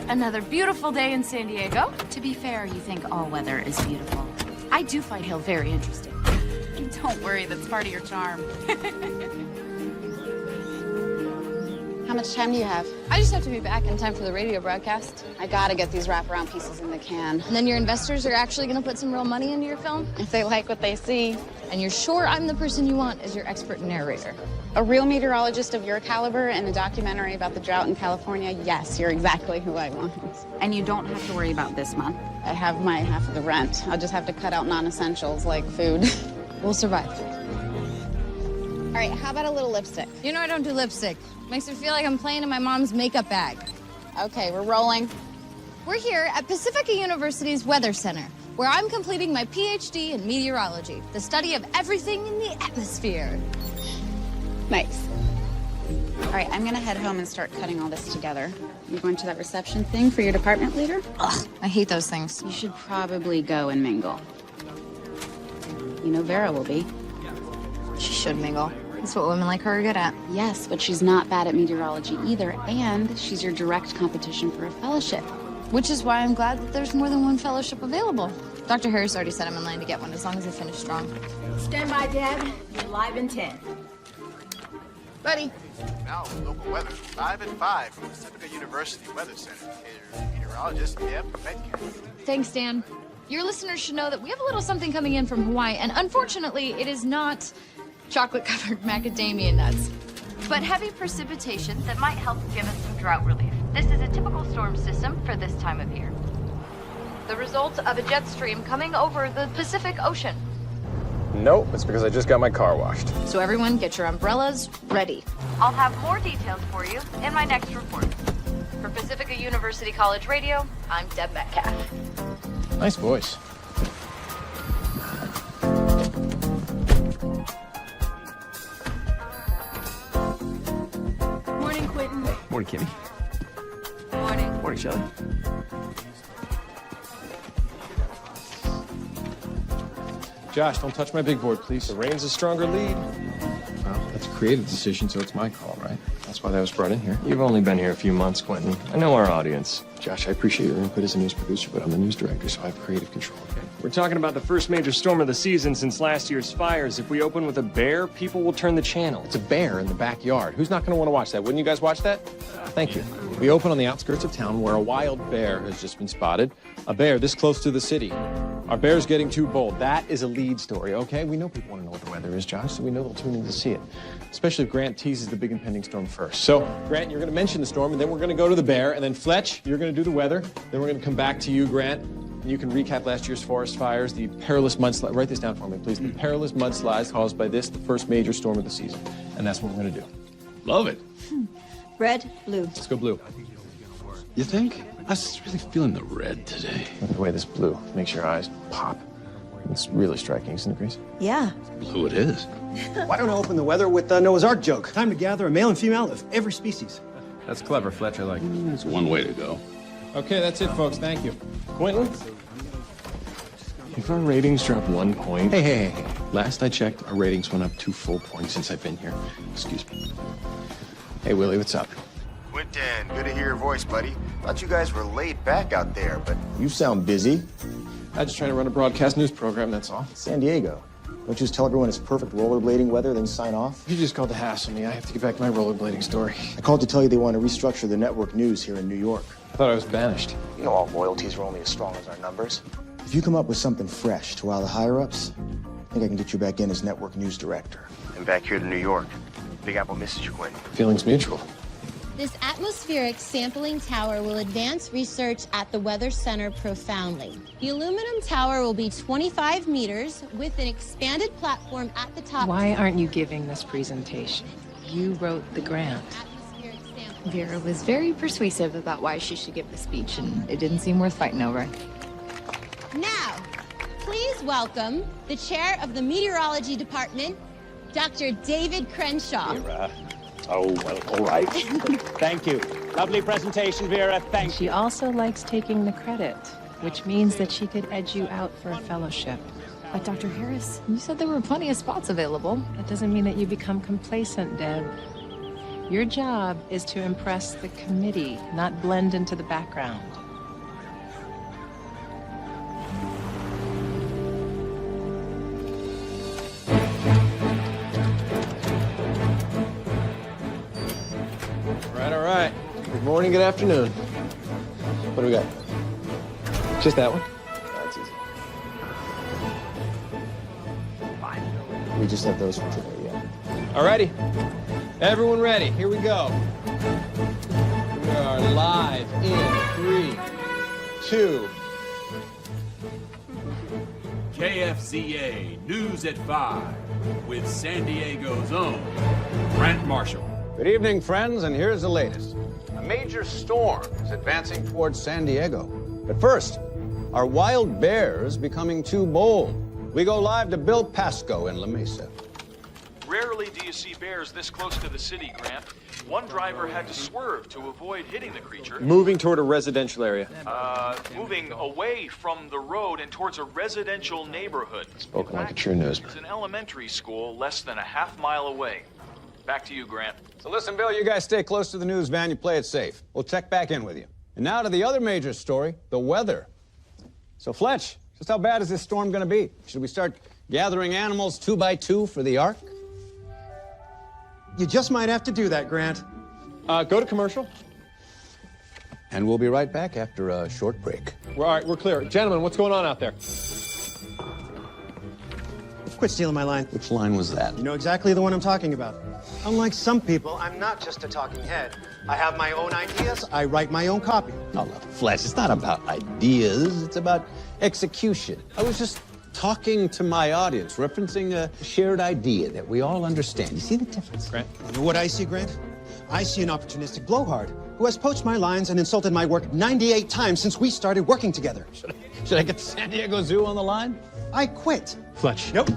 Another beautiful day in San Diego. To be fair, you think all weather is beautiful. I do find Hill very interesting. Don't worry, that's part of your charm. How much time do you have? I just have to be back in time for the radio broadcast. I gotta get these wraparound pieces in the can. And then your investors are actually gonna put some real money into your film? If they like what they see. And you're sure I'm the person you want as your expert narrator? A real meteorologist of your caliber and a documentary about the drought in California, yes, you're exactly who I want. And you don't have to worry about this month. I have my half of the rent. I'll just have to cut out non-essentials like food. We'll survive. All right, how about a little lipstick? You know I don't do lipstick. Makes me feel like I'm playing in my mom's makeup bag. Okay, we're rolling. We're here at Pacifica University's Weather Center, where I'm completing my PhD in meteorology, the study of everything in the atmosphere. Nice. All right, I'm gonna head home and start cutting all this together. You going to that reception thing for your department leader? Ugh, I hate those things. You should probably go and mingle. You know Vera will be. She should mingle. That's what women like her are good at. Yes, but she's not bad at meteorology either, and she's your direct competition for a fellowship. Which is why I'm glad that there's more than one fellowship available. Dr. Harris already said I'm in line to get one as long as I finish strong. Stand by, Deb. You're live in 10. Buddy. Now, local weather, 5 and 5 from Pacifica University Weather Center. Meteorologist Deb Metcalf. Thanks, Dan. Your listeners should know that we have a little something coming in from Hawaii, and unfortunately, it is not chocolate-covered macadamia nuts, but heavy precipitation that might help give us some drought relief. This is a typical storm system for this time of year. The result of a jet stream coming over the Pacific Ocean. Nope, it's because I just got my car washed. So everyone, get your umbrellas ready. I'll have more details for you in my next report. For Pacifica University College Radio, I'm Deb Metcalf. Nice voice. Morning, Quentin. Morning, Kimmy. Morning. Morning, Shelley. Josh, don't touch my big board, please. The rain's a stronger lead. Well, that's a creative decision, so it's my call, right? That's why that was brought in here. You've only been here a few months, Quentin. I know our audience. Josh, I appreciate your input as a news producer, but I'm the news director, so I have creative control, okay? We're talking about the first major storm of the season since last year's fires. If we open with a bear, people will turn the channel. It's a bear in the backyard. Who's not going to want to watch that? Wouldn't you guys watch that? Thank you. We open on the outskirts of town where a wild bear has just been spotted. A bear this close to the city. Our bear's getting too bold. That is a lead story, okay? We know people want to know what the weather is, Josh, so we know they'll tune in to see it. Especially if Grant teases the big impending storm first. So, Grant, you're going to mention the storm, and then we're going to go to the bear, and then Fletch, you're going to do the weather. Then we're going to come back to you, Grant, and you can recap last year's forest fires, the perilous mudslide. Write this down for me, please. The perilous mudslides caused by this, the first major storm of the season. And that's what we're going to do. Love it. Red, blue. Let's go blue. You think? I was really feeling the red today. Look at the way this blue makes your eyes pop. It's really striking, isn't it, Grace? Yeah. Blue it is. Why don't I open the weather with a Noah's Ark joke? Time to gather a male and female of every species. That's clever, Fletch. I like it. That's one way to go. Okay, that's it, folks. Thank you. Quentin? If our ratings drop 1 point... Hey. Last I checked, our ratings went up 2 full points since I've been here. Excuse me. Hey, Willie, what's up? Quentin, good to hear your voice, buddy. Thought you guys were laid back out there, but You sound busy. I'm just trying to run a broadcast news program, that's all. San Diego. Don't you just tell everyone it's perfect rollerblading weather, then sign off? You just called to hassle me. I have to get back to my rollerblading story. I called to tell you they want to restructure the network news here in New York. I thought I was banished. You know all loyalties are only as strong as our numbers. If you come up with something fresh to wow the higher-ups, I think I can get you back in as network news director. I'm back here to New York. Big Apple misses you, Quentin. Feelings mutual. This atmospheric sampling tower will advance research at the Weather Center profoundly. The aluminum tower will be 25 meters with an expanded platform at the top. Why aren't you giving this presentation? You wrote the grant. Vera was very persuasive about why she should give the speech, and it didn't seem worth fighting over. Now, please welcome the chair of the meteorology department, Dr. David Crenshaw. Oh, well, all right. Thank you. Lovely presentation, Vera. Thank She also likes taking the credit, which means that she could edge you out for a fellowship. But Dr. Harris, you said there were plenty of spots available. That doesn't mean that you become complacent, Deb. Your job is to impress the committee, not blend into the background. All right. Good morning, good afternoon. What do we got? Just that one? That's easy. We just have those for today, yeah. All righty. Everyone ready? Here we go. We are live in 3, 2. KFZA News at 5 with San Diego's own Grant Marshall. Good evening, friends, and here's the latest. A major storm is advancing towards San Diego. But first, are wild bears becoming too bold? We go live to Bill Pasco in La Mesa. Rarely do you see bears this close to the city, Grant. One driver had to swerve to avoid hitting the creature. Moving toward a residential area. Moving away from the road and towards a residential neighborhood. Spoken like a true newsman. It's an elementary school less than a half-mile away. Back to you, Grant. So listen, Bill, you guys stay close to the news van. You play it safe. We'll check back in with you. And now to the other major story, the weather. So, Fletch, just how bad is this storm going to be? Should we start gathering animals 2 by 2 for the ark? You just might have to do that, Grant. Go to commercial. And we'll be right back after a short break. All right, we're clear. Gentlemen, what's going on out there? Quit stealing my line. Which line was that? You know exactly the one I'm talking about. Unlike some people, I'm not just a talking head. I have my own ideas. I write my own copy. Oh, look, Fletch, it's not about ideas. It's about execution. I was just talking to my audience, referencing a shared idea that we all understand. You see the difference? Grant? You know what I see, Grant? I see an opportunistic blowhard who has poached my lines and insulted my work 98 times since we started working together. Should I get the San Diego Zoo on the line? I quit. Fletch. Nope.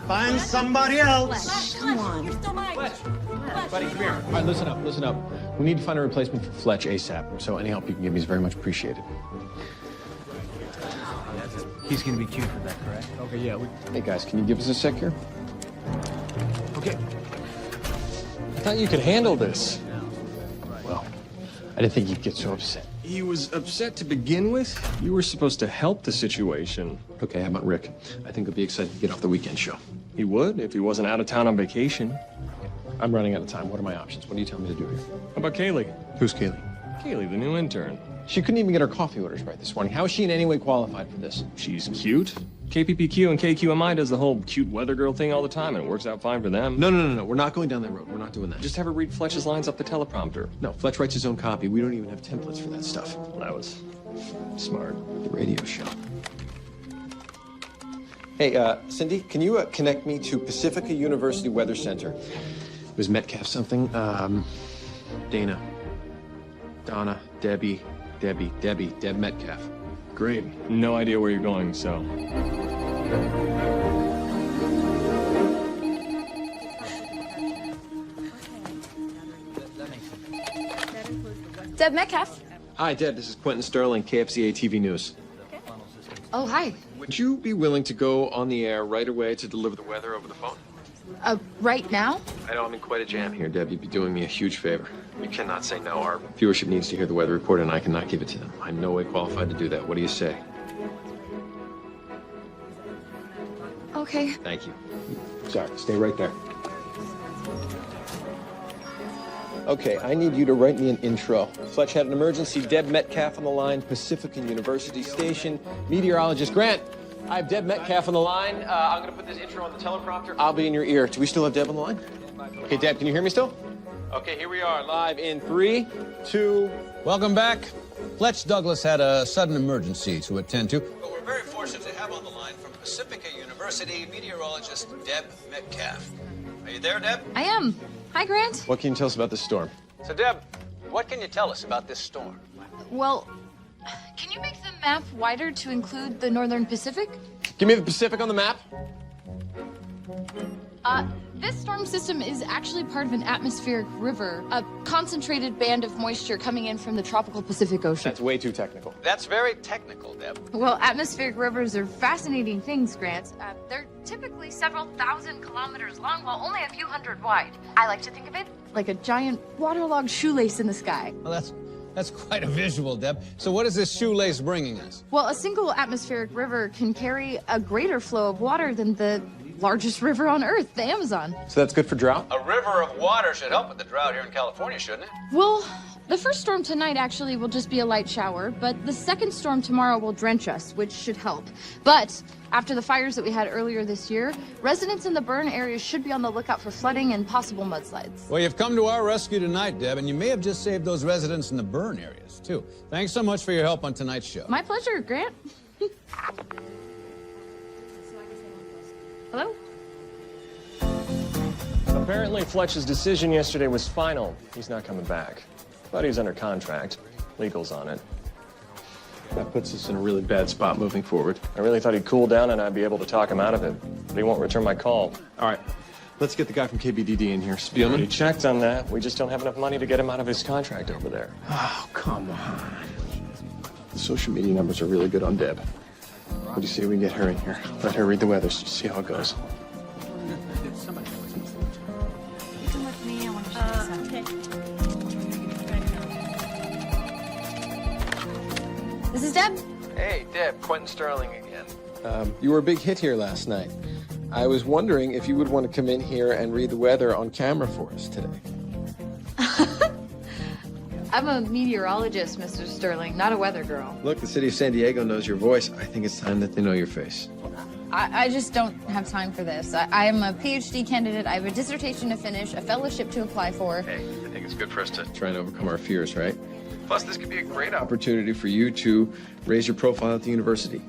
Find somebody else. Come on. Buddy, come here. All right, listen up, listen up. We need to find a replacement for Fletch ASAP, so any help you can give me is very much appreciated. He's going to be cute for that, correct? Okay, yeah. Hey, guys, can you give us a sec here? Okay. I thought you could handle this. Well, I didn't think you'd get so upset. He was upset to begin with. You were supposed to help the situation. Okay, how about Rick? I think he'll be excited to get off the weekend show. He would if he wasn't out of town on vacation. I'm running out of time. What are my options? What do you tell me to do here? How about Kaylee? Who's Kaylee? Kaylee, the new intern. She couldn't even get her coffee orders right this morning. How is she in any way qualified for this? She's cute. KPPQ and KQMI does the whole cute weather girl thing all the time, and it works out fine for them. No. We're not going down that road. We're not doing that. Just have her read Fletch's lines off the teleprompter. No, Fletch writes his own copy. We don't even have templates for that stuff. Well, that was smart. The radio show. Hey, Cindy, can you connect me to Pacifica University Weather Center? It was Metcalf something. Dana. Donna. Deb Metcalf. Great. No idea where you're going, so. Deb Metcalf. Hi, Deb. This is Quentin Sterling, KFCA TV News. Oh, hi. Would you be willing to go on the air right away to deliver the weather over the phone? Right now? I know I'm in quite a jam here, Deb. You'd be doing me a huge favor. You cannot say no. Our viewership needs to hear the weather report, and I cannot give it to them. I'm no way qualified to do that. What do you say? Okay. Thank you. Sorry, stay right there. Okay, I need you to write me an intro. Fletch had an emergency. Deb Metcalf on the line, Pacifica University Station. Meteorologist Grant. I have Deb Metcalf on the line. I'm going to put this intro on the teleprompter. I'll be in your ear. Do we still have Deb on the line? Okay, Deb, can you hear me still? Okay, here we are, live in 3, 2... Welcome back. Fletch Douglas had a sudden emergency to attend to, but we're very fortunate to have on the line from Pacifica University meteorologist Deb Metcalf. Are you there, Deb? I am. Hi, Grant. What can you tell us about this storm? So, Deb, what can you tell us about this storm? Well, can you make the map wider to include the Northern Pacific? Give me the Pacific on the map. This storm system is actually part of an atmospheric river, a concentrated band of moisture coming in from the tropical Pacific Ocean. That's way too technical. That's very technical, Deb. Well, atmospheric rivers are fascinating things, Grant. They're typically several thousand kilometers long, while only a few hundred wide. I like to think of it like a giant waterlogged shoelace in the sky. Well, that's quite a visual, Deb. So what is this shoelace bringing us? Well, a single atmospheric river can carry a greater flow of water than the largest river on Earth, the Amazon. So that's good for drought? A river of water should help with the drought here in California, shouldn't it? Well, the first storm tonight actually will just be a light shower, but the second storm tomorrow will drench us, which should help. But after the fires that we had earlier this year, residents in the burn areas should be on the lookout for flooding and possible mudslides. Well, you've come to our rescue tonight, Deb, and you may have just saved those residents in the burn areas, too. Thanks so much for your help on tonight's show. My pleasure, Grant. Hello? Apparently, Fletch's decision yesterday was final. He's not coming back. But he's under contract. Legal's on it. That puts us in a really bad spot moving forward. I really thought he'd cool down and I'd be able to talk him out of it. But he won't return my call. All right. Let's get the guy from KBDD in here. Spielman? He checked on that. We just don't have enough money to get him out of his contract over there. Oh, come on. The social media numbers are really good on Deb. What do you say we get her in here? Let her read the weather so see how it goes. This is Deb. Hey, Deb, Quentin Sterling again. You were a big hit here last night. I was wondering if you would want to come in here and read the weather on camera for us today. I'm a meteorologist, Mr. Sterling, not a weather girl. Look, the city of San Diego knows your voice. I think it's time that they know your face. I just don't have time for this. I am a PhD candidate. I have a dissertation to finish, a fellowship to apply for. Hey, I think it's good for us to Try and overcome our fears, right? Plus, this could be a great opportunity. Opportunity for you to raise your profile at the university.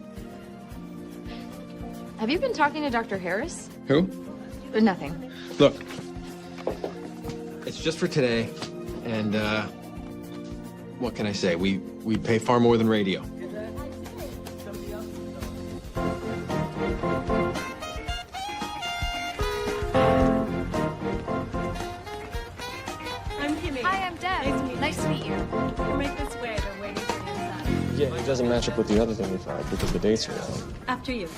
Have you been talking to Dr. Harris? Who? Nothing. Look, it's just for today, and what can I say? We pay far more than radio. I'm Kimmy. Hi, I'm Deb. Nice to meet you. Right this way. They're waiting for you inside. Yeah, it doesn't match up with the other thing we filed because the dates are wrong. After you.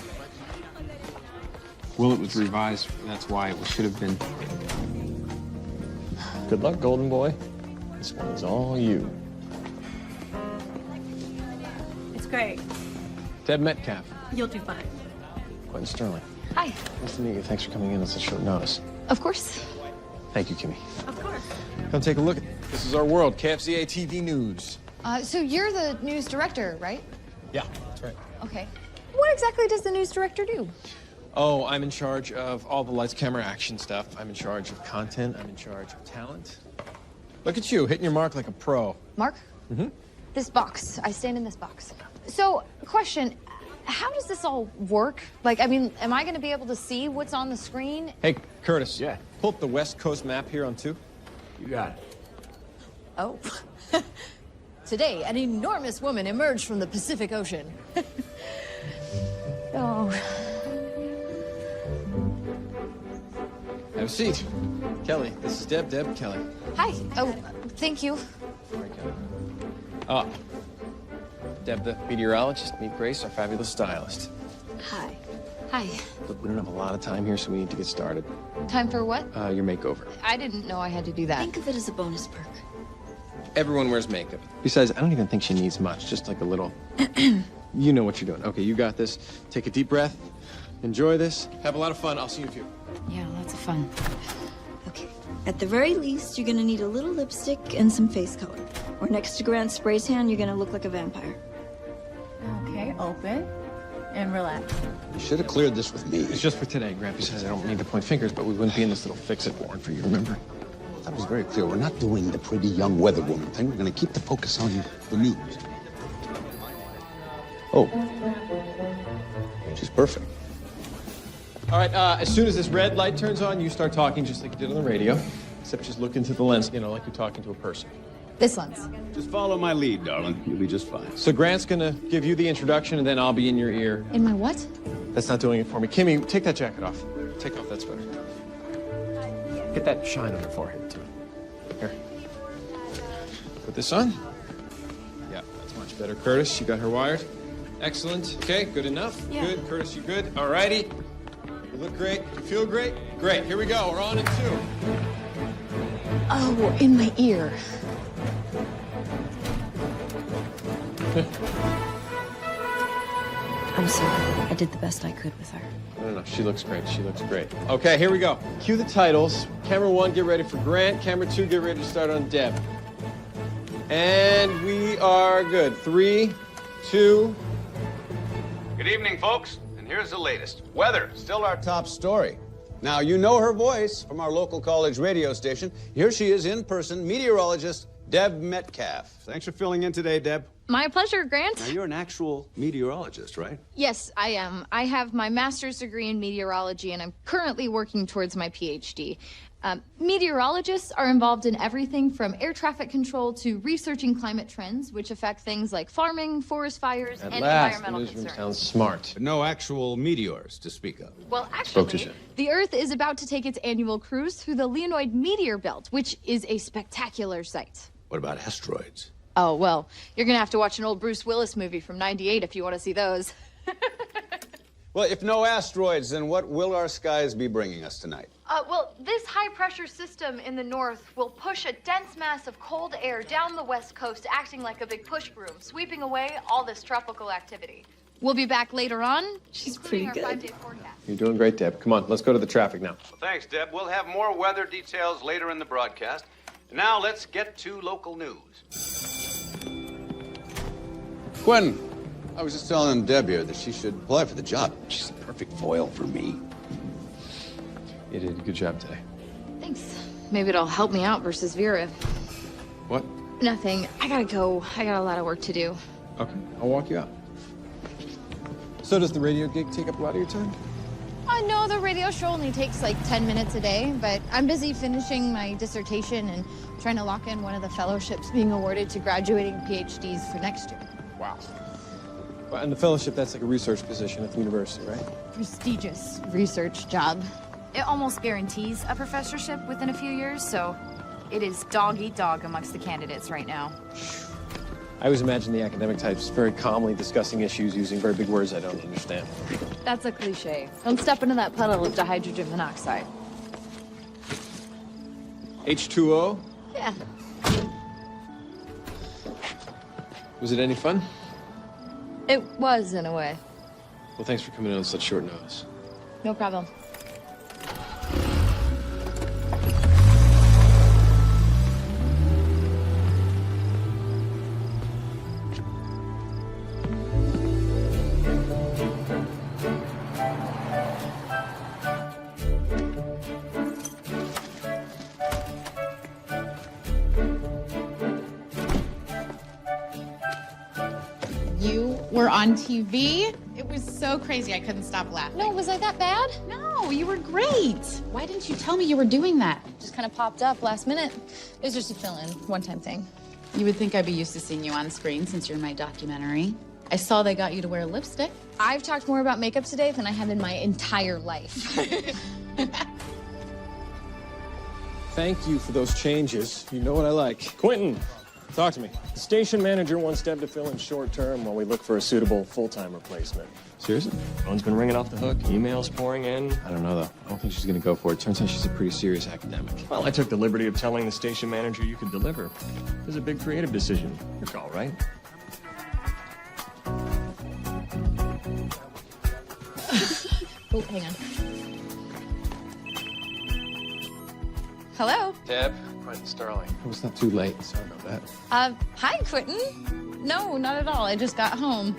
Well, it was revised. That's why it should have been. Good luck, golden boy. This one is all you. It's great. Deb Metcalf. You'll do fine. Quentin Sterling. Hi. Nice to meet you. Thanks for coming in at such short notice. Of course. Thank you, Kimmy. Of course. Come take a look. This is our world, KFZA TV News. So you're the news director, right? Yeah, that's right. Okay. What exactly does the news director do? Oh, I'm in charge of all the lights, camera, action stuff. I'm in charge of content. I'm in charge of talent. Look at you, hitting your mark like a pro. Mark? Mm-hmm. This box. I stand in this box. So, question. How does this all work? Like, I mean, am I going to be able to see what's on the screen? Hey, Curtis. Yeah. Pull up the West Coast map here on 2. You got it. Oh. Today, an enormous woman emerged from the Pacific Ocean. Oh. Have a seat. Kelly, this is Deb. Deb, Kelly. Hi. Oh, thank you. Ah. Deb, the meteorologist. Meet Grace, our fabulous stylist. Hi. Hi. Look, we don't have a lot of time here, so we need to get started. Time for what? Your makeover. I didn't know I had to do that. Think of it as a bonus perk. Everyone wears makeup. Besides, I don't even think she needs much, just like a little... You know what you're doing. Okay, you got this. Take a deep breath. Enjoy this. Have a lot of fun. I'll see you in a few. Yeah, lots of fun. Okay. At the very least, you're gonna need a little lipstick and some face color. Or next to Grant's spray tan, you're gonna look like a vampire. Okay, open and relax. You should have cleared this with me. It's just for today. Grampy says I don't need to point fingers, but we wouldn't be in this little fix-it warrant for you, remember? That was very clear. We're not doing the pretty young weather woman thing. We're going to keep the focus on the news. Oh. She's perfect. All right, as soon as this red light turns on, you start talking just like you did on the radio, except just look into the lens, you know, like you're talking to a person. This lens. Just follow my lead, darling. You'll be just fine. So Grant's gonna give you the introduction, and then I'll be in your ear. In my what? That's not doing it for me. Kimmy, take that jacket off. Take off that sweater. Get that shine on your forehead, too. Here. Put this on. Yeah, that's much better. Curtis, you got her wired. Excellent. Okay, good enough. Yeah. Good. Curtis, you good? All righty. You look great. You feel great? Great. Here we go. We're on in 2. Oh, in my ear. I'm sorry. I did the best I could with her. No. She looks great. She looks great. Okay, here we go. Cue the titles. Camera 1, get ready for Grant. Camera 2, get ready to start on Deb. And we are good. 3, 2. Good evening, folks. And here's the latest. Weather, still our top story. Now, you know her voice from our local college radio station. Here she is in person, meteorologist Deb Metcalf. Thanks for filling in today, Deb. My pleasure, Grant. Now, you're an actual meteorologist, right? Yes, I am. I have my master's degree in meteorology, and I'm currently working towards my PhD. Meteorologists are involved in everything from air traffic control to researching climate trends, which affect things like farming, forest fires, At and last, environmental the newsroom concerns. sounds smart. But no actual meteors to speak of. Well, Spoke to actually, Shay. the Earth is about to take its annual cruise through the Leonid meteor belt, which is a spectacular sight. What about asteroids? Oh, well, you're gonna have to watch an old Bruce Willis movie from '98 if you want to see those. Well, if no asteroids, then what will our skies be bringing us tonight? Well, this high-pressure system in the north will push a dense mass of cold air down the west coast, acting like a big push broom, sweeping away all this tropical activity. We'll be back later on. She's including pretty our good. 5-day forecast. You're doing great, Deb. Come on, let's go to the traffic now. Well, thanks, Deb. We'll have more weather details later in the broadcast. And now let's get to local news. Quinn, I was just telling Deb here that she should apply for the job. She's the perfect foil for me. You did a good job today. Thanks. Maybe it'll help me out versus Vera. What? Nothing. I gotta go. I got a lot of work to do. Okay, I'll walk you out. So does the radio gig take up a lot of your time? No, the radio show only takes like 10 minutes a day, but I'm busy finishing my dissertation and trying to lock in one of the fellowships being awarded to graduating PhDs for next year. Wow. Well, and the fellowship, that's like a research position at the university, right? Prestigious research job. It almost guarantees a professorship within a few years, so it is dog-eat-dog amongst the candidates right now. I always imagine the academic types very calmly discussing issues using very big words I don't understand. That's a cliche. Don't step into that puddle of dihydrogen monoxide. H2O? Yeah. Was it any fun? It was, in a way. Well, thanks for coming in on such short notice. No problem. You were on TV. It was so crazy I couldn't stop laughing. No, was I that bad? No, you were great. Why didn't you tell me you were doing that? Just kind of popped up last minute. It was just a fill-in, one-time thing. You would think I'd be used to seeing you on screen since you're in my documentary. I saw they got you to wear lipstick. I've talked more about makeup today than I have in my entire life. Thank you for those changes. You know what I like. Quentin, talk to me. The station manager wants Deb to fill in short term while we look for a suitable full-time replacement. Seriously? Phone's been ringing off the hook. Emails pouring in. I don't know, though. I don't think she's going to go for it. Turns out she's a pretty serious academic. Well, I took the liberty of telling the station manager you could deliver. It was a big creative decision. Your call, right? Oh, hang on. Hello? Deb, Quentin Sterling. It was not too late. Sorry about that. Hi, Quentin. No, not at all. I just got home.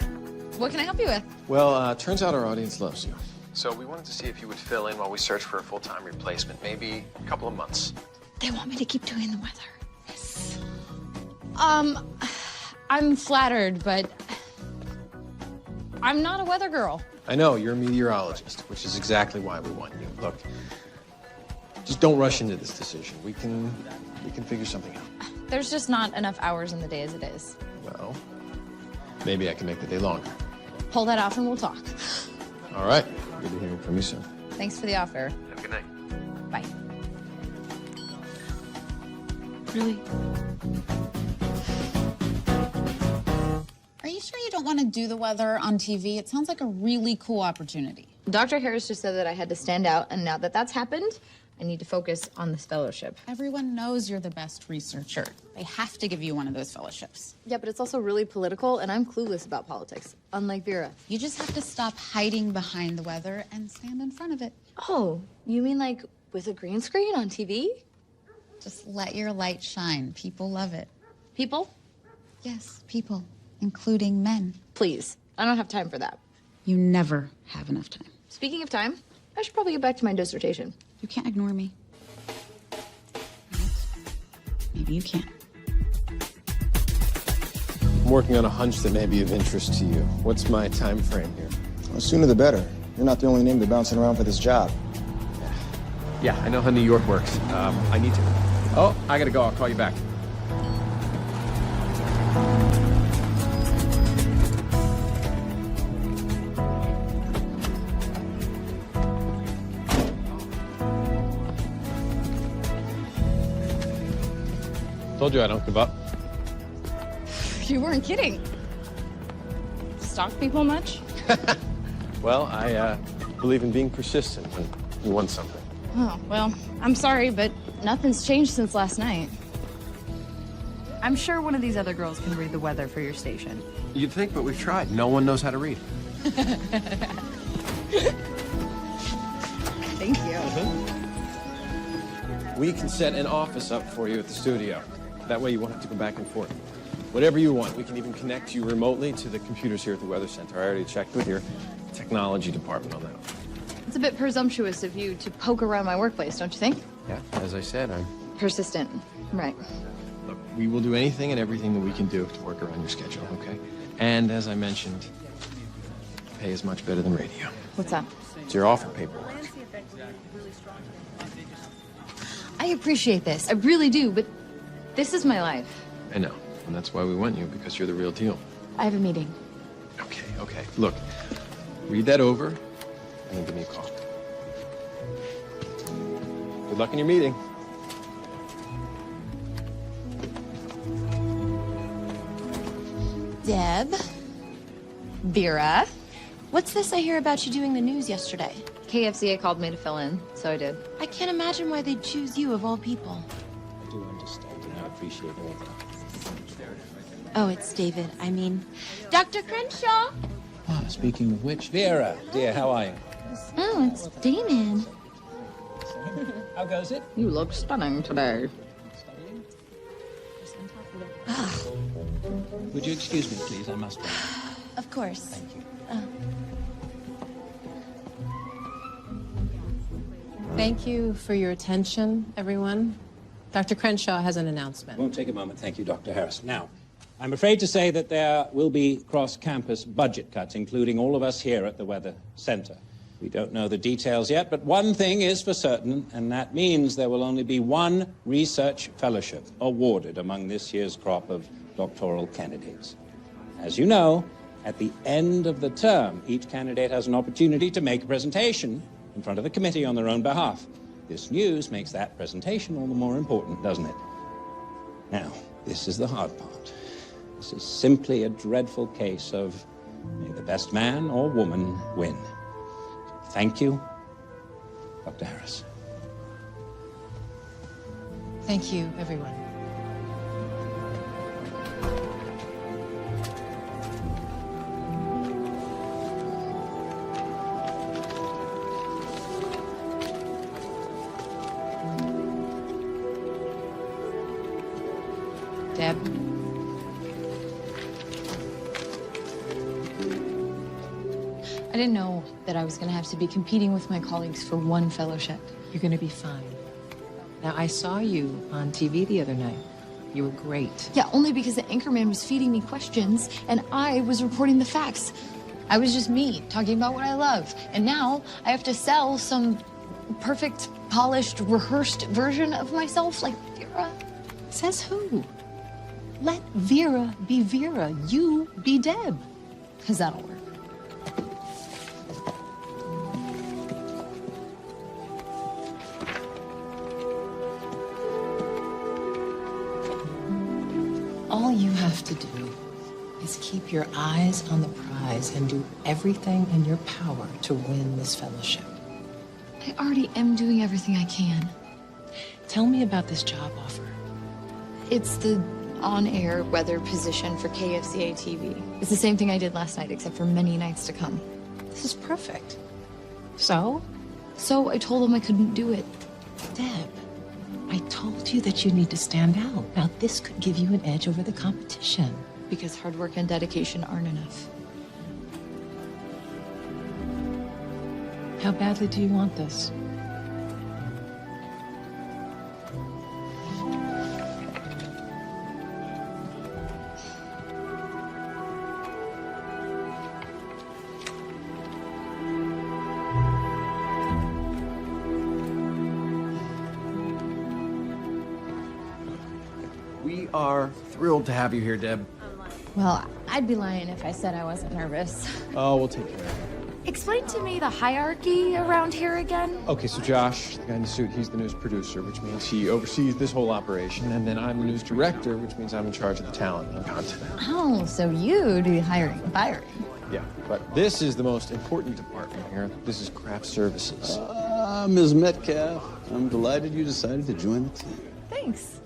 What can I help you with? Well, turns out our audience loves you. So we wanted to see if you would fill in while we search for a full-time replacement, maybe a couple of months. They want me to keep doing the weather. Yes. I'm flattered, but I'm not a weather girl. I know, you're a meteorologist, which is exactly why we want you. Look, just don't rush into this decision. We can figure something out. There's just not enough hours in the day as it is. Well, maybe I can make the day longer. Pull that off and we'll talk. All right. Good to hear from you soon. Thanks for the offer. Have a good night. Bye. Really? Are you sure you don't want to do the weather on TV? It sounds like a really cool opportunity. Dr. Harris just said that I had to stand out, and now that that's happened, I need to focus on this fellowship. Everyone knows you're the best researcher. They have to give you one of those fellowships. Yeah, but it's also really political, and I'm clueless about politics, unlike Vera. You just have to stop hiding behind the weather and stand in front of it. Oh, you mean like with a green screen on TV? Just let your light shine. People love it. People? Yes, people, including men. Please, I don't have time for that. You never have enough time. Speaking of time, I should probably get back to my dissertation. You can't ignore me. Maybe you can. I'm working on a hunch that may be of interest to you. What's my time frame here? Well, sooner the better. You're not the only name to bouncing around for this job. Yeah, I know how New York works. I need to. Oh, I gotta go. I'll call you back. Told you I don't give up. You weren't kidding. Stalk people much? Well, I believe in being persistent when you want something. Oh, well, I'm sorry, but nothing's changed since last night. I'm sure one of these other girls can read the weather for your station. You'd think, but we've tried. No one knows how to read. Thank you. We can set an office up for you at the studio. That way you won't have to go back and forth. Whatever you want. We can even connect you remotely to the computers here at the Weather Center. I already checked with your technology department on that. It's a bit presumptuous of you to poke around my workplace, don't you think? Yeah, as I said, I'm... Persistent. Right. Look, we will do anything and everything that we can do to work around your schedule, okay? And as I mentioned, pay is much better than radio. What's that? It's your offer paperwork. I appreciate this. I really do, but this is my life. I know, and that's why we want you, because you're the real deal. I have a meeting. Okay. Look, read that over, and then give me a call. Good luck in your meeting. Deb? Vera? What's this I hear about you doing the news yesterday? KFCA called me to fill in, so I did. I can't imagine why they'd choose you of all people. I do understand, and I appreciate all that. Oh, it's David. I mean, Dr. Crenshaw? Ah, speaking of which, Vera, dear, how are you? Oh, it's Damon. How goes it? You look stunning today. Would you excuse me, please? I must go. Of course. Thank you. Thank you for your attention, everyone. Dr. Crenshaw has an announcement. Won't take a moment. Thank you, Dr. Harris. Now, I'm afraid to say that there will be cross-campus budget cuts, including all of us here at the Weather Center. We don't know the details yet, but one thing is for certain, and that means there will only be one research fellowship awarded among this year's crop of doctoral candidates. As you know, at the end of the term, each candidate has an opportunity to make a presentation in front of the committee on their own behalf. This news makes that presentation all the more important, doesn't it? Now, this is the hard part. This is simply a dreadful case of may the best man or woman win. Thank you, Dr. Harris. Thank you, everyone. Deb? I didn't know that I was going to have to be competing with my colleagues for one fellowship. You're going to be fine. Now, I saw you on TV the other night. You were great. Yeah, only because the anchorman was feeding me questions and I was reporting the facts. I was just me, talking about what I love. And now I have to sell some perfect, polished, rehearsed version of myself like Vera. Says who? Let Vera be Vera. You be Deb. Because that'll work. have to do is keep your eyes on the prize and do everything in your power to win this fellowship. I already am doing everything I can. Tell me about this job offer. It's the on-air weather position for KFCA TV. It's the same thing I did last night, except for many nights to come. This is perfect. So? So I told them I couldn't do it. Deb, I told you that you need to stand out. Now, this could give you an edge over the competition. Because hard work and dedication aren't enough. How badly do you want this? We are thrilled to have you here, Deb. Well, I'd be lying if I said I wasn't nervous. Oh, we'll take care of it. Explain to me the hierarchy around here again. Okay, so Josh, the guy in the suit, he's the news producer, which means he oversees this whole operation, and then I'm the news director, which means I'm in charge of the talent and content. Oh, so you do hiring and firing. Yeah, but this is the most important department here. This is craft services. Ms. Metcalf, I'm delighted you decided to join the team. Thanks.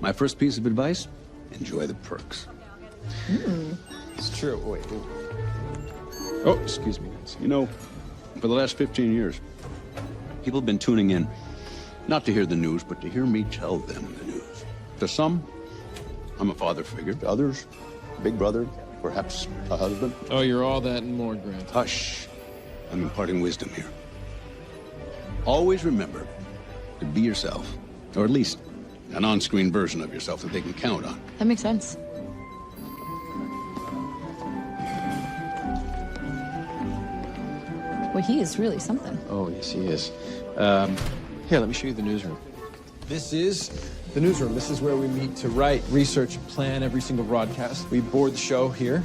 My first piece of advice, enjoy the perks. It's true. Wait. Oh, excuse me. You know, for the last 15 years, people have been tuning in, not to hear the news, but to hear me tell them the news. To some, I'm a father figure. To others, big brother, perhaps a husband. Oh, you're all that and more, Grant. Hush. I'm imparting wisdom here. Always remember to be yourself, or at least an on-screen version of yourself that they can count on. That makes sense. Well, he is really something. Oh, yes, he is. Here, let me show you the newsroom. This is the newsroom. This is where we meet to write, research, and plan every single broadcast. We board the show here.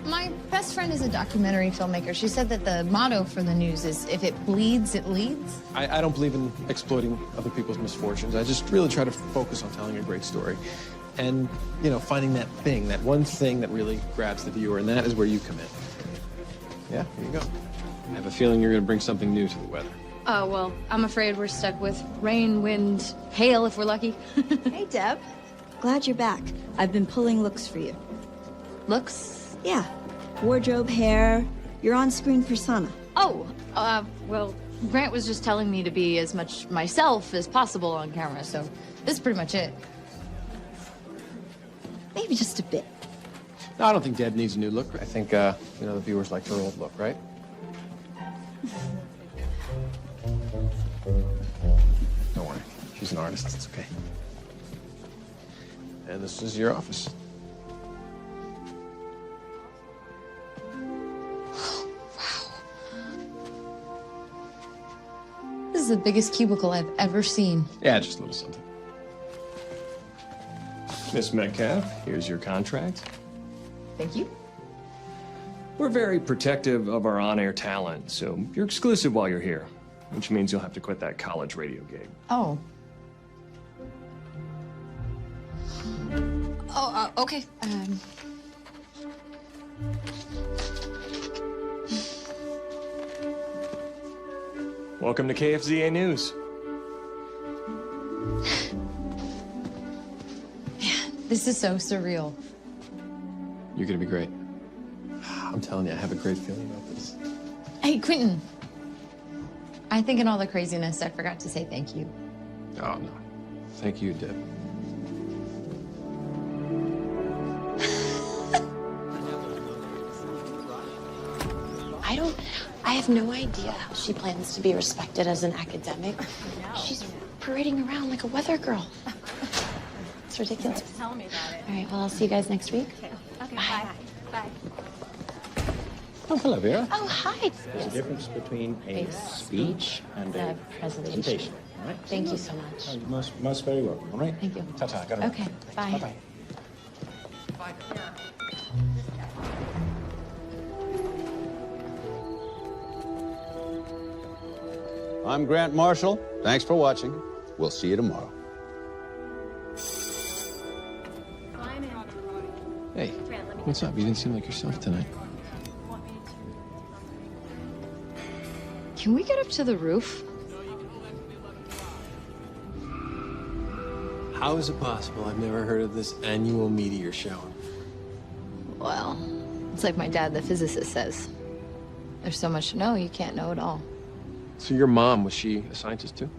My best friend is a documentary filmmaker. She said that the motto for the news is, if it bleeds, it leads. I don't believe in exploiting other people's misfortunes. I just really try to focus on telling a great story. And, you know, finding that thing, that one thing that really grabs the viewer, and that is where you come in. Yeah, here you go. I have a feeling you're going to bring something new to the weather. Oh, well, I'm afraid we're stuck with rain, wind, hail if we're lucky. Hey, Deb. Glad you're back. I've been pulling looks for you. Looks? Yeah. Wardrobe, hair, your on-screen persona. Oh, well, Grant was just telling me to be as much myself as possible on camera, so this is pretty much it. Maybe just a bit. No, I don't think Deb needs a new look. I think, you know, the viewers like her old look, right? Don't worry. She's an artist. It's okay. And this is your office. This is the biggest cubicle I've ever seen. Yeah, just a little something. Miss Metcalf, here's your contract. Thank you. We're very protective of our on-air talent, so you're exclusive while you're here, which means you'll have to quit that college radio gig. Oh. Oh, okay. Welcome to KFZA News. This is so surreal. You're gonna be great. I'm telling you, I have a great feeling about this. Hey, Quentin. I think in all the craziness, I forgot to say thank you. Oh, no. Thank you, Deb. I have no idea how she plans to be respected as an academic. She's parading around like a weather girl. It's ridiculous. Tell me about it. All right, well, I'll see you guys next week. Okay, bye. Bye. Oh, hello, Vera. Oh, hi. There's a difference between a speech and a presentation. All right? Thank you so much. Oh, you're most very welcome. All right? Thank you. Ta-ta. Gotta run. Okay, bye. Bye-bye. I'm Grant Marshall. Thanks for watching. We'll see you tomorrow. Bye, man. Hey, what's up? You didn't seem like yourself tonight. Can we get up to the roof? How is it possible? I've never heard of this annual meteor shower. Well, it's like my dad, the physicist, says. There's so much to know, you can't know it all. So your mom, was she a scientist too?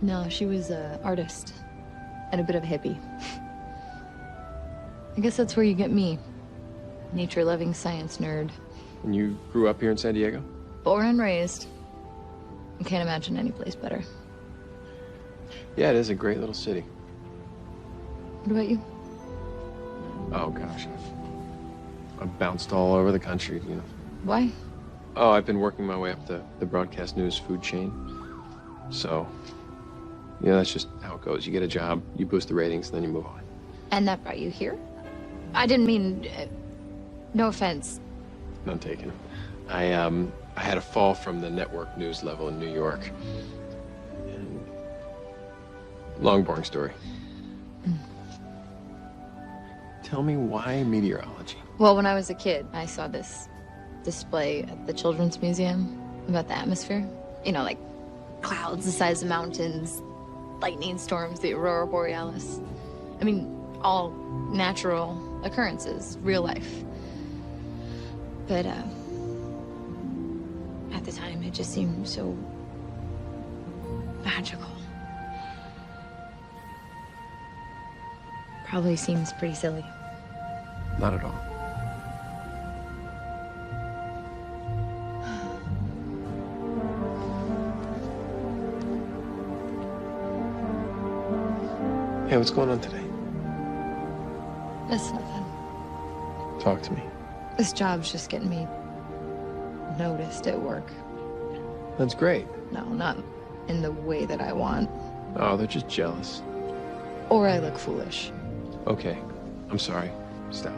No, she was an artist and a bit of a hippie. I guess that's where you get me. Nature-loving science nerd. And you grew up here in San Diego? Born and raised. I can't imagine any place better. Yeah, it is a great little city. What about you? Oh, gosh. I've bounced all over the country, you know. Why? Oh, I've been working my way up the broadcast news food chain. So, yeah, that's just how it goes. You get a job, you boost the ratings, and then you move on. And that brought you here? I didn't mean... no offense. None taken. I had a fall from the network news level in New York. And long, boring story. Tell me why meteorology? Well, when I was a kid, I saw this display at the Children's Museum about the atmosphere. You know, like clouds the size of mountains, lightning storms, the aurora borealis. I mean, all natural occurrences, real life. But at the time, it just seemed so magical. Probably seems pretty silly. Not at all. Hey, what's going on today? It's nothing. Talk to me. This job's just getting me noticed at work. That's great. No, not in the way that I want. Oh, they're just jealous. Or I look foolish. Okay, I'm sorry. Stop.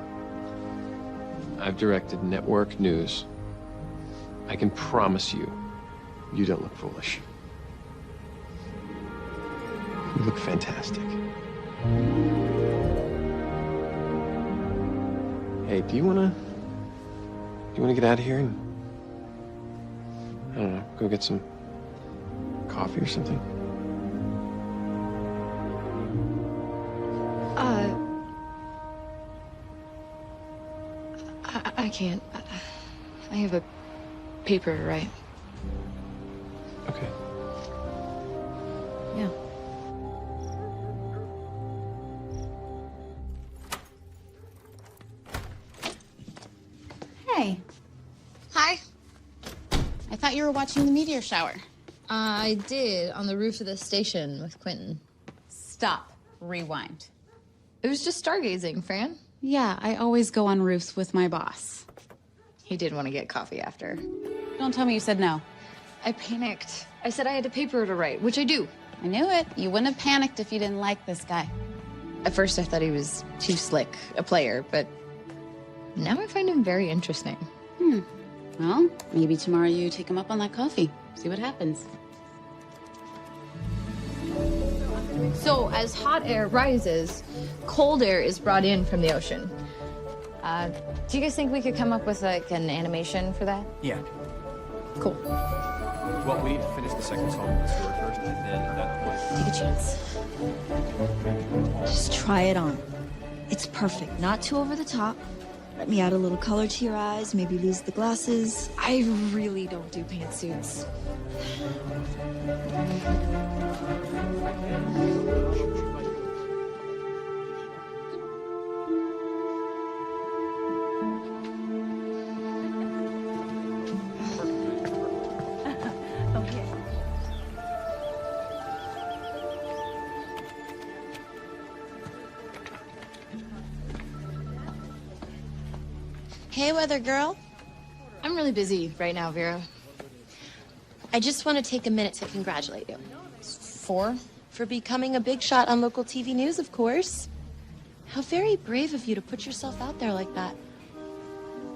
I've directed network news. I can promise you, you don't look foolish. You look fantastic. Hey, do you wanna get out of here and, I don't know, go get some coffee or something? I can't. I have a paper to write. Okay. Yeah. Hey. Hi. I thought you were watching the meteor shower. I did, on the roof of the station with Quentin. Stop. Rewind. It was just stargazing, Fran. Yeah, I always go on roofs with my boss. He did want to get coffee after. Don't tell me you said no. I panicked. I said I had a paper to write, which I do. I knew it. You wouldn't have panicked if you didn't like this guy. At first, I thought he was too slick, a player, but now I find him very interesting. Well, maybe tomorrow you take him up on that coffee. See what happens. So, as hot air rises, cold air is brought in from the ocean. Do you guys think we could come up with, like, an animation for that? Yeah. Cool. Well, we need to finish the second song of the story first, and then at that point... Take a chance. Just try it on. It's perfect. Not too over the top. Let me add a little color to your eyes, maybe lose the glasses. I really don't do pantsuits. Hey, weather girl. I'm really busy right now, Vera. I just want to take a minute to congratulate you. For? For becoming a big shot on local TV news, of course. How very brave of you to put yourself out there like that.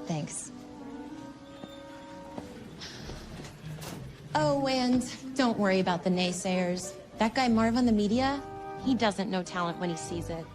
Thanks. Oh, and don't worry about the naysayers. That guy Marv on the media, He doesn't know talent when he sees it.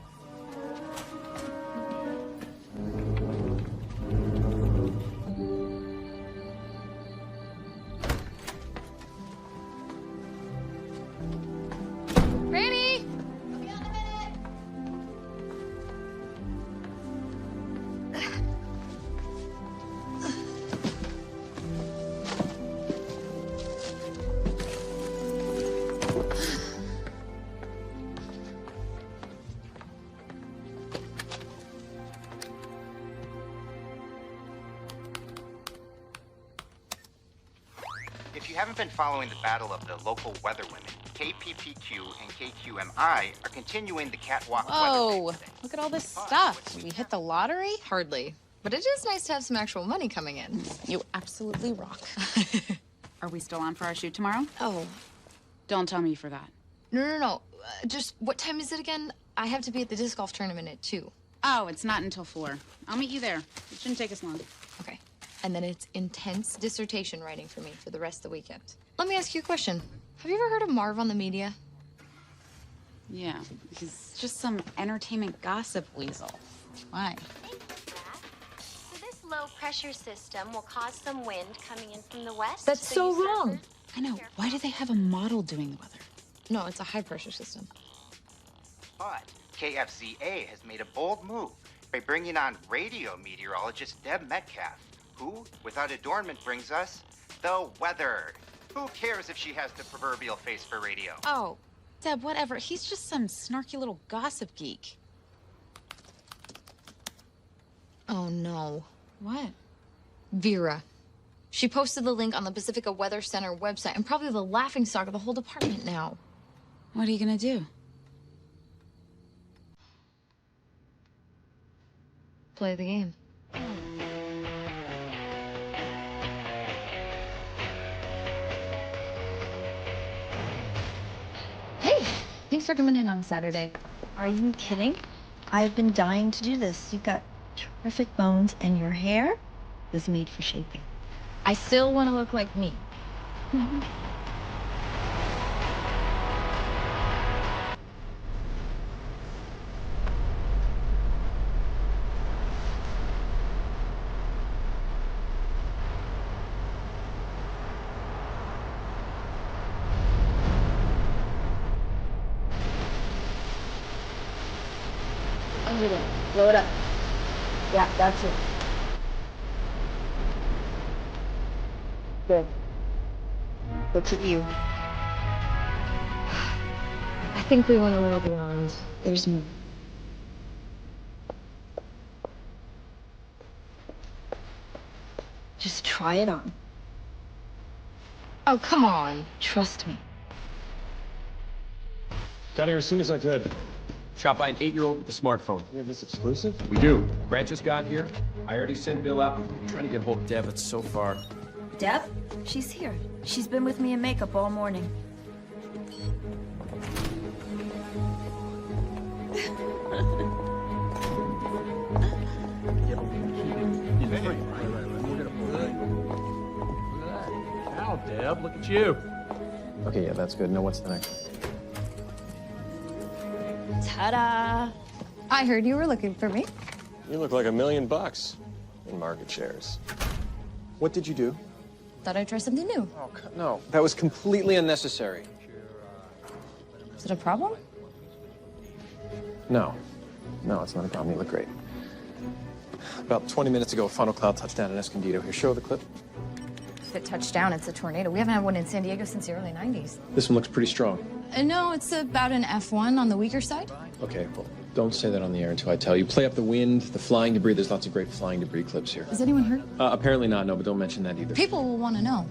you haven't been following the battle of the local weather women, KPPQ and KQMI are continuing the catwalk Whoa, weather. look at all this stuff. Did we hit the lottery? Hardly. But it is nice to have some actual money coming in. You absolutely rock. Are we still on for our shoot tomorrow? Oh. Don't tell me you forgot. No. Just what time is it again? I have to be at the disc golf tournament at 2. Oh, it's not until 4. I'll meet you there. It shouldn't take us long. Okay. And then it's intense dissertation writing for me for the rest of the weekend. Let me ask you a question. Have you ever heard of Marv on the media? Yeah, he's just some entertainment gossip weasel. Why? So this low pressure system will cause some wind coming in from the west. That's so you wrong. I know. Why do they have a model doing the weather? No, it's a high pressure system. But KFZA has made a bold move by bringing on radio meteorologist Deb Metcalf, who, without adornment, brings us the weather. Who cares if she has the proverbial face for radio? Oh, Deb, whatever. He's just some snarky little gossip geek. Oh, no. What? Vera. She posted the link on the Pacifica Weather Center website. I'm probably the laughingstock of the whole department now. What are you gonna do? Play the game. Hey, thanks for coming in on Saturday. Are you kidding? I've been dying to do this. You've got terrific bones, and your hair is made for shaping. I still want to look like me. Under there. Blow it up. Yeah, that's it. Good. Looks at you. I think we went a little beyond. There's more. Just try it on. Oh, come on. Trust me. Got here as soon as I could. Shot by an 8-year-old with a smartphone. You have this exclusive? We do. Grant just got here. I already sent Bill out. I'm trying to get hold of Deb. It's so far. Deb? She's here. She's been with me in makeup all morning. Wow, Deb, look at you. Okay, yeah, that's good. Now what's the next one? Ta-da! I heard you were looking for me. You look like $1 million in market shares. What did you do? Thought I'd try something new. Oh, no. That was completely unnecessary. Is it a problem? No. No, it's not a problem. You look great. About 20 minutes ago, a funnel cloud touched down in Escondido. Here, show the clip. If it touched down, it's a tornado. We haven't had one in San Diego since the early 90s. This one looks pretty strong. No, it's about an F1 on the weaker side. Okay, well, don't say that on the air until I tell you. Play up the wind, the flying debris. There's lots of great flying debris clips here. Is anyone hurt? Apparently not, no, but don't mention that either. People will want to know.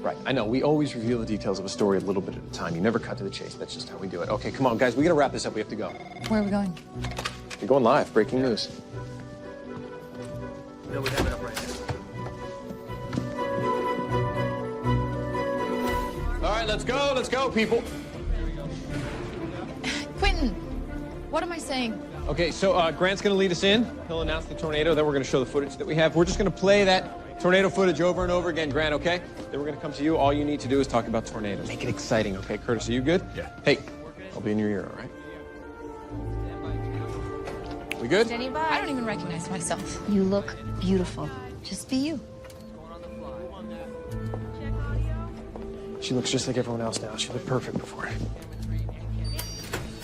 Right, I know. We always reveal the details of a story a little bit at a time. You never cut to the chase. That's just how we do it. Okay, come on, guys. We gotta wrap this up. We have to go. Where are we going? You're going live. Breaking news. No, we have it up right now. All right, let's go. Let's go, people. Quentin, what am I saying? Okay, so Grant's going to lead us in. He'll announce the tornado. Then we're going to show the footage that we have. We're just going to play that tornado footage over and over again, Grant, okay? Then we're going to come to you. All you need to do is talk about tornadoes. Make it exciting, okay? Curtis, are you good? Yeah. Hey, I'll be in your ear, all right? We good? Jenny, bye. I don't even recognize myself. You look beautiful. Just be you. She looks just like everyone else now. She looked perfect before.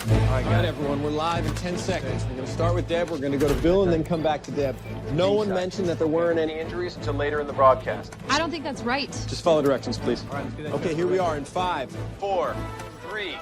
All right, got everyone. We're live in 10 seconds. We're going to start with Deb. We're going to go to Bill and then come back to Deb. No one mentioned that there weren't any injuries until later in the broadcast. I don't think that's right. Just follow directions, please. All right, let's do that. Okay, here we are in 5, 4, 3.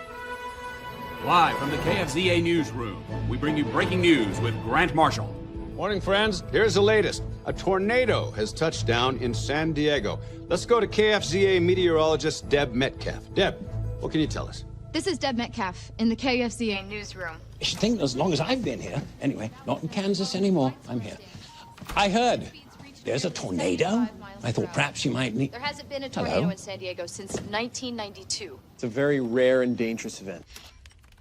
Live from the KFZA newsroom, we bring you breaking news with Grant Marshall. Morning, friends. Here's the latest. A tornado has touched down in San Diego. Let's go to KFZA meteorologist Deb Metcalf. Deb, what can you tell us? This is Deb Metcalf in the KFZA newsroom. You should think as long as I've been here. Anyway, not in Kansas anymore. I'm here. I heard there's a tornado. I thought perhaps you might need... There hasn't been a tornado in San Diego since 1992. It's a very rare and dangerous event.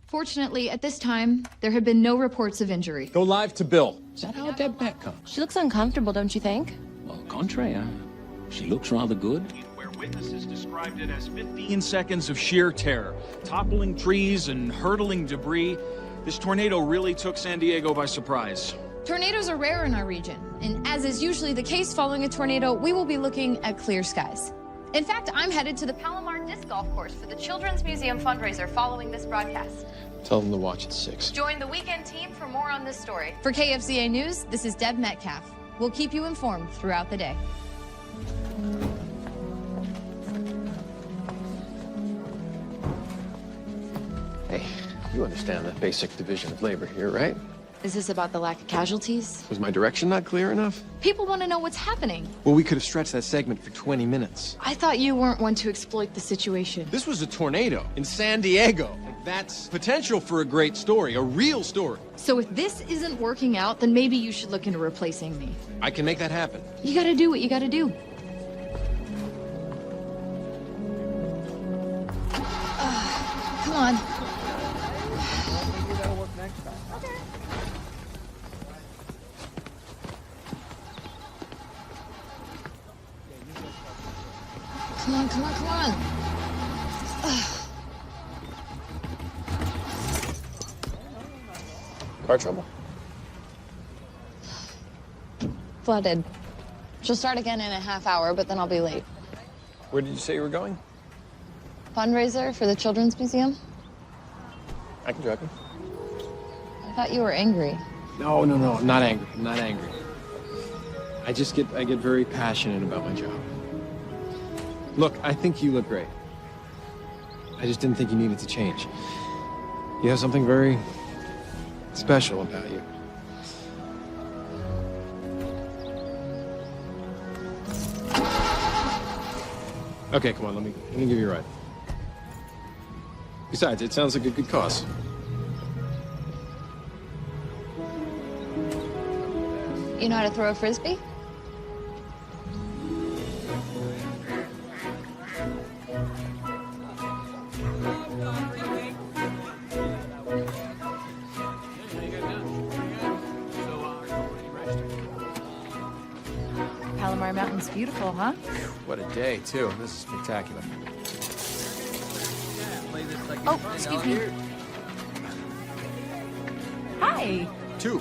Fortunately, at this time, there have been no reports of injury. Go live to Bill. Is that how Deb Metcalf? She looks uncomfortable, don't you think? Well, contrary, she looks rather good. Where witnesses described it as 15 seconds of sheer terror, toppling trees and hurtling debris. This tornado really took San Diego by surprise. Tornadoes are rare in our region, and as is usually the case following a tornado, we will be looking at clear skies. In fact, I'm headed to the Palomar Disc Golf Course for the Children's Museum fundraiser following this broadcast. Tell them to watch at 6. Join the weekend team for more on this story. For KFZA News, this is Deb Metcalf. We'll keep you informed throughout the day. Hey, you understand the basic division of labor here, right? Is this about the lack of casualties? Was my direction not clear enough? People want to know what's happening. Well, we could have stretched that segment for 20 minutes. I thought you weren't one to exploit the situation. This was a tornado in San Diego. That's potential for a great story, a real story. So if this isn't working out, then maybe you should look into replacing me. I can make that happen. You gotta do what you gotta do. Come on. Come on, come on, come on. Car trouble? Flooded. She'll start again in a half hour, but then I'll be late. Where did you say you were going? Fundraiser for the Children's Museum? I can drive you. I thought you were angry. No, I'm not angry. I'm not angry. I get very passionate about my job. Look, I think you look great. I just didn't think you needed to change. You have something very special about you. Okay, come on, let me give you a ride. Besides, it sounds like a good cause. You know how to throw a frisbee? Palomar Mountain's beautiful, huh? What a day, too. This is spectacular. Oh, excuse me. Hi. 2.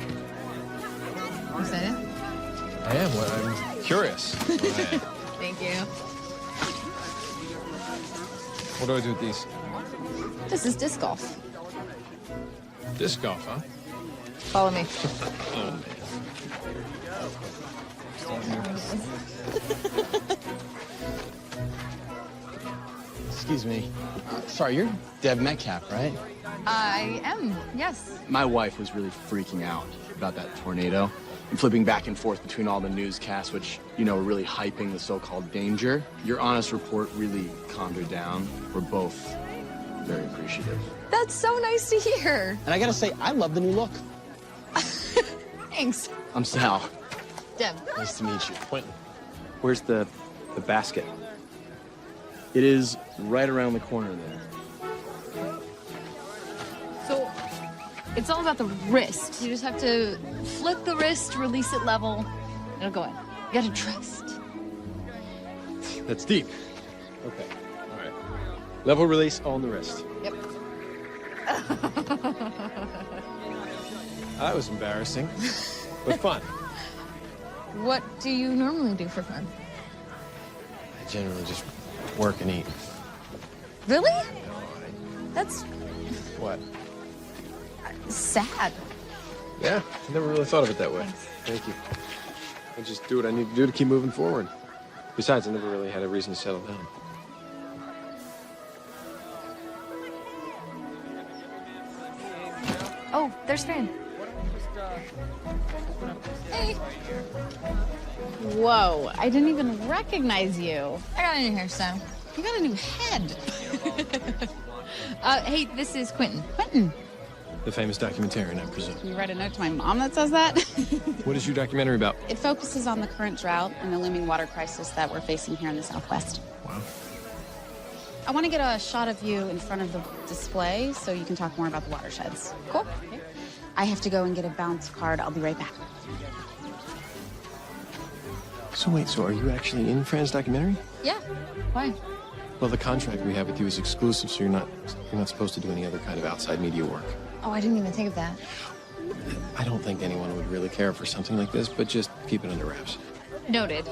Excited? I am. Well, I'm curious. Thank you. What do I do with these? This is disc golf. Disc golf, huh? Follow me. Oh, man. Excuse me. Sorry, you're Deb Metcalf, right? I am, yes. My wife was really freaking out about that tornado and flipping back and forth between all the newscasts, which, you know, are really hyping the so-called danger. Your honest report really calmed her down. We're both very appreciative. That's so nice to hear. And I gotta say, I love the new look. Thanks. I'm Sal. Deb. Nice to meet you. Quentin, where's the basket? It is right around the corner there. So, it's all about the wrist. You just have to flip the wrist, release it level, it'll go in. You gotta trust. That's deep. Okay, all right. Level release on the wrist. Yep. That was embarrassing, but fun. What do you normally do for fun? I generally just work and eat. Really? That's What? sad. Yeah, I never really thought of it that way. Thank you. I just do what I need to do to keep moving forward. Besides, I never really had a reason to settle down. Oh, there's Fran. Hey. Whoa, I didn't even recognize you. I got a new hairstyle. You got a new head. Hey, this is Quentin. Quentin, The famous documentarian, I presume. you write a note to my mom that says that? What is your documentary about? It focuses on the current drought and the looming water crisis that we're facing here in the Southwest. Wow. I want to get a shot of you in front of the display so you can talk more about the watersheds. Cool. I have to go and get a bounce card. I'll be right back. So wait, so are you actually in Fran's documentary? Yeah. Why? Well, the contract we have with you is exclusive, so you're not supposed to do any other kind of outside media work. Oh, I didn't even think of that. I don't think anyone would really care for something like this, but just keep it under wraps. Noted.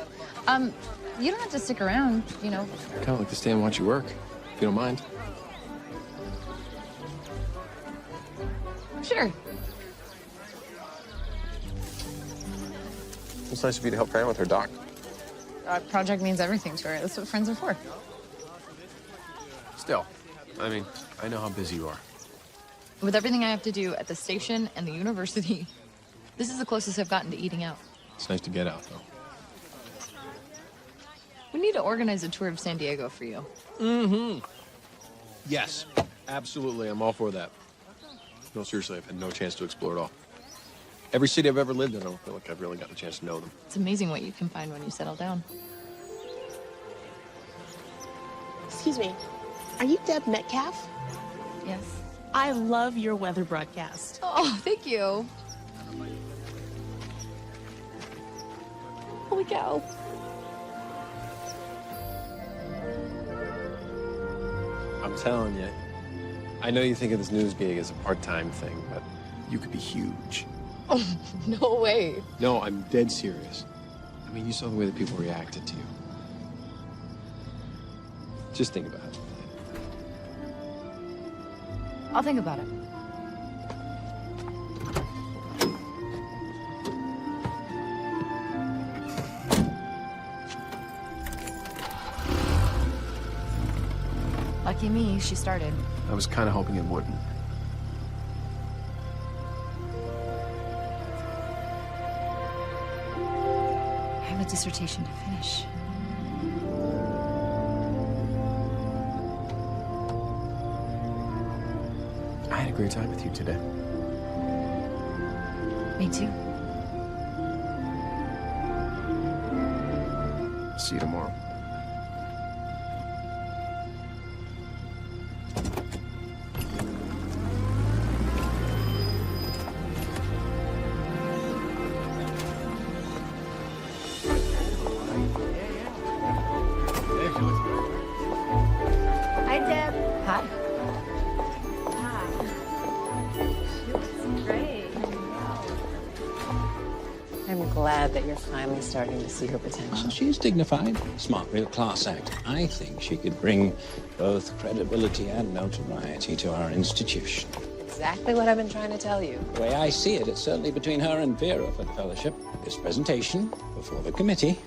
You don't have to stick around, you know. Kind of like to stay and watch you work, if you don't mind. Sure. It's nice of you to help Fran with her doc. Project means everything to her. That's what friends are for. Still, I mean, I know how busy you are. With everything I have to do at the station and the university, this is the closest I've gotten to eating out. It's nice to get out, though. We need to organize a tour of San Diego for you. Mm-hmm. Yes, absolutely. I'm all for that. No, seriously, I've had no chance to explore it all. Every city I've ever lived in, I don't feel like I've really got a chance to know them. It's amazing what you can find when you settle down. Excuse me, are you Deb Metcalf? Yes. I love your weather broadcast. Oh, thank you. Holy cow. I'm telling you, I know you think of this news gig as a part-time thing, but you could be huge. Oh, no way. No, I'm dead serious. I mean, you saw the way that people reacted to you. Just think about it. I'll think about it. Lucky me, she started. I was kind of hoping it wouldn't. I have a dissertation to finish. I had a great time with you today. Me too. See you tomorrow. Hi, Deb. Hi. Hi. You look great. I'm glad that you're finally starting to see her potential. Well, she's dignified, smart, real class act. I think she could bring both credibility and notoriety to our institution. Exactly what I've been trying to tell you. The way I see it, it's certainly between her and Vera for the fellowship. This presentation before the committee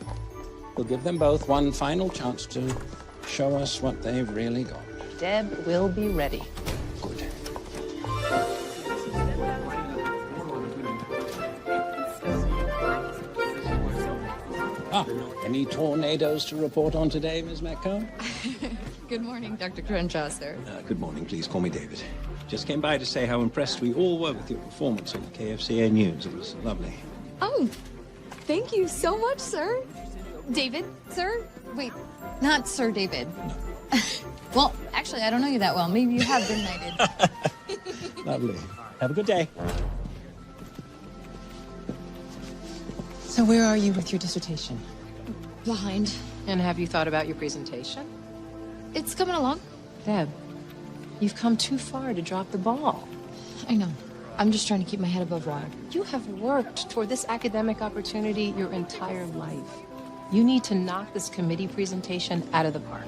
will give them both one final chance to show us what they've really got. Deb will be ready. Good. Any tornadoes to report on today, Ms. Metcalf? Good morning, Dr. Crenshaw, sir. Good morning. Please call me David. Just came by to say how impressed we all were with your performance on the KFCA News. It was lovely. Oh, thank you so much, sir. David, sir? Wait, not Sir David. No. Well, actually, I don't know you that well. Maybe you have been knighted. Lovely. Have a good day. So where are you with your dissertation? Behind. And have you thought about your presentation? It's coming along. Deb, you've come too far to drop the ball. I know. I'm just trying to keep my head above water. You have worked toward this academic opportunity your entire life. You need to knock this committee presentation out of the park.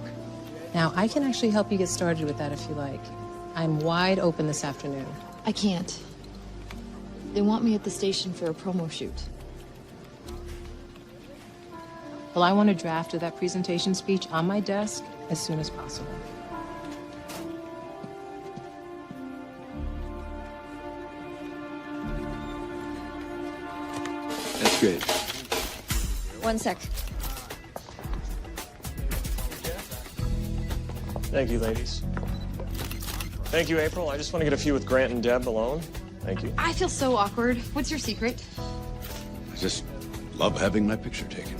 Now, I can actually help you get started with that if you like. I'm wide open this afternoon. I can't. They want me at the station for a promo shoot. Well, I want a draft of that presentation speech on my desk as soon as possible. Great. 1 sec. Thank you, ladies. Thank you, April. I just want to get a few with Grant and Deb alone. Thank you. I feel so awkward. What's your secret? I just love having my picture taken.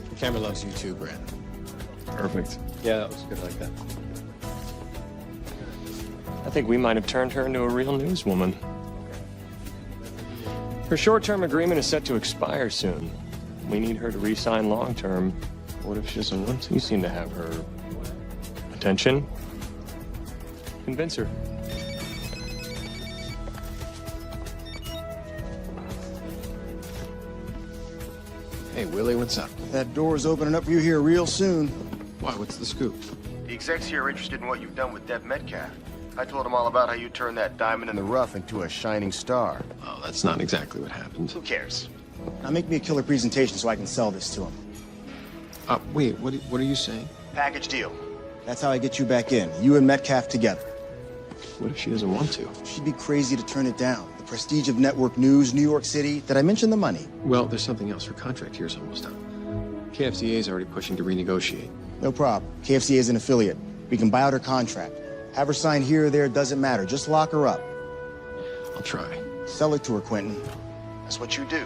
The camera loves you too, Grant. Perfect. Yeah, that was good like that. I think we might have turned her into a real newswoman. Her short-term agreement is set to expire soon. We need her to re-sign long-term. What if she doesn't want to? You seem to have her attention. Convince her. Hey, Willie, what's up? That door's opening up for you here real soon. Why? What's the scoop? The execs here are interested in what you've done with Deb Metcalf. I told them all about how you turned that diamond in the rough into a shining star. Oh, that's not exactly what happened. Who cares? Now make me a killer presentation so I can sell this to him. Wait, what are you saying? Package deal. That's how I get you back in. You and Metcalf together. What if she doesn't want to? She'd be crazy to turn it down. The prestige of network news, New York City. Did I mention the money? Well, there's something else. Her contract here is almost up. KFCA is already pushing to renegotiate. No problem. KFCA is an affiliate. We can buy out her contract. Have her sign here or there, doesn't matter. Just lock her up. I'll try. Sell it to her, Quentin. That's what you do.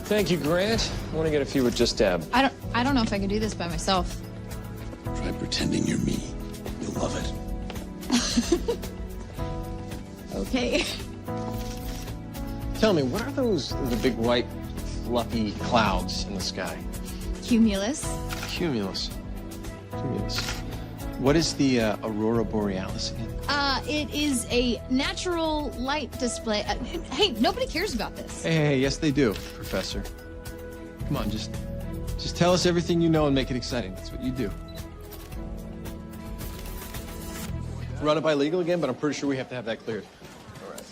Thank you, Grant. I want to get a few with just Deb. I don't know if I could do this by myself. Try pretending you're me. You'll love it. Okay. Tell me, what are the big white fluffy clouds in the sky? Cumulus. Cumulus. Cumulus. What is the aurora borealis again? It is a natural light display. Hey, nobody cares about this. Hey, yes they do, Professor. Come on, just tell us everything you know and make it exciting. That's what you do. Run it by legal again, but I'm pretty sure we have to have that cleared. All right.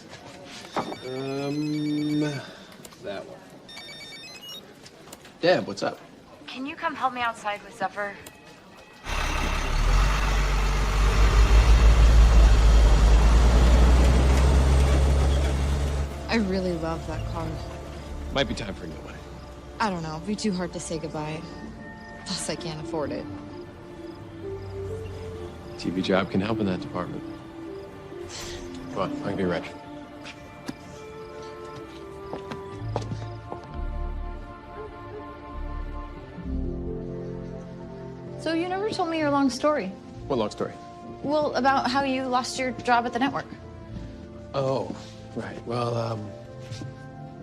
That one. Deb, what's up? Can you come help me outside with Zephyr? I really love that car. Might be time for a new one. I don't know. It'd be too hard to say goodbye. Plus, I can't afford it. TV job can help in that department. Come on, I can be ready. So you never told me your long story. What long story? Well, about how you lost your job at the network. Oh, right. Well,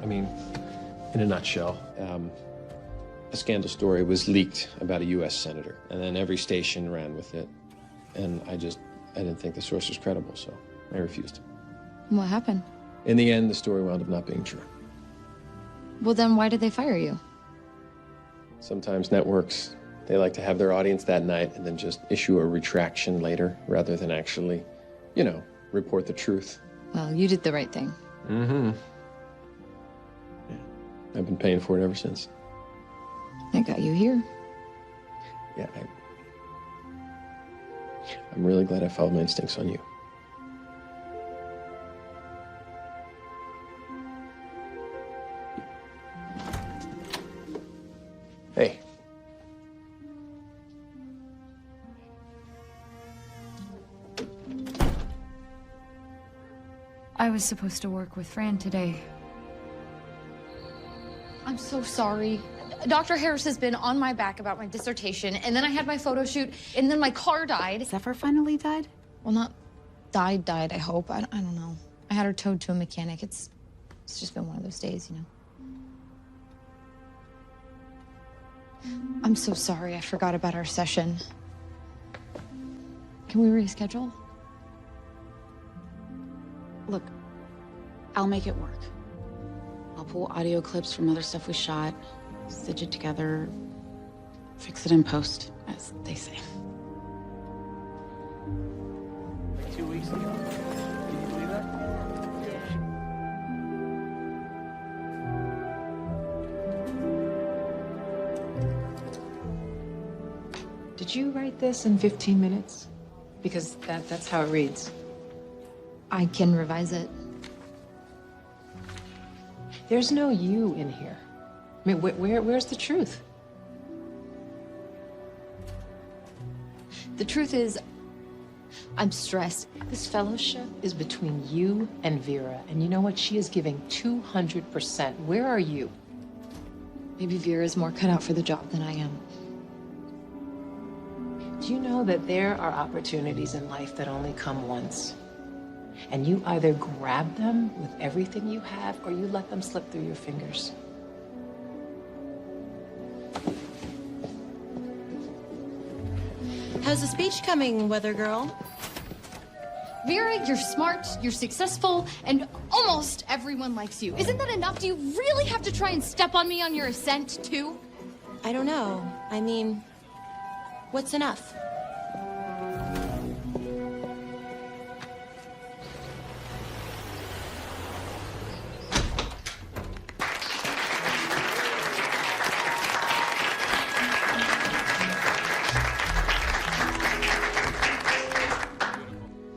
I mean, in a nutshell, a scandal story was leaked about a U.S. senator, and then every station ran with it. And I didn't think the source was credible, so I refused. What happened? In the end, the story wound up not being true. Well, then why did they fire you? Sometimes networks, they like to have their audience that night and then just issue a retraction later rather than actually, report the truth. Well, you did the right thing. Mm-hmm. Yeah, I've been paying for it ever since. I got you here. Yeah, I'm really glad I followed my instincts on you. Hey. I was supposed to work with Fran today. I'm so sorry. Dr. Harris has been on my back about my dissertation, and then I had my photo shoot, and then my car died. Zephyr finally died? Well, not died, I hope. I don't know. I had her towed to a mechanic. It's just been one of those days, I'm so sorry. I forgot about our session. Can we reschedule? Look, I'll make it work. I'll pull audio clips from other stuff we shot, stitch it together, fix it in post, as they say. 2 weeks ago. Can you believe that? Did Did you write this in 15 minutes? Because that's how it reads. I can revise it. There's no you in here. I mean, where's the truth? The truth is, I'm stressed. This fellowship is between you and Vera, and you know what? She is giving 200%. Where are you? Maybe Vera's more cut out for the job than I am. Do you know that there are opportunities in life that only come once? And you either grab them with everything you have, or you let them slip through your fingers. How's the speech coming, weather girl? Vera, you're smart, you're successful, and almost everyone likes you. Isn't that enough? Do you really have to try and step on me on your ascent, too? I don't know. I mean, what's enough?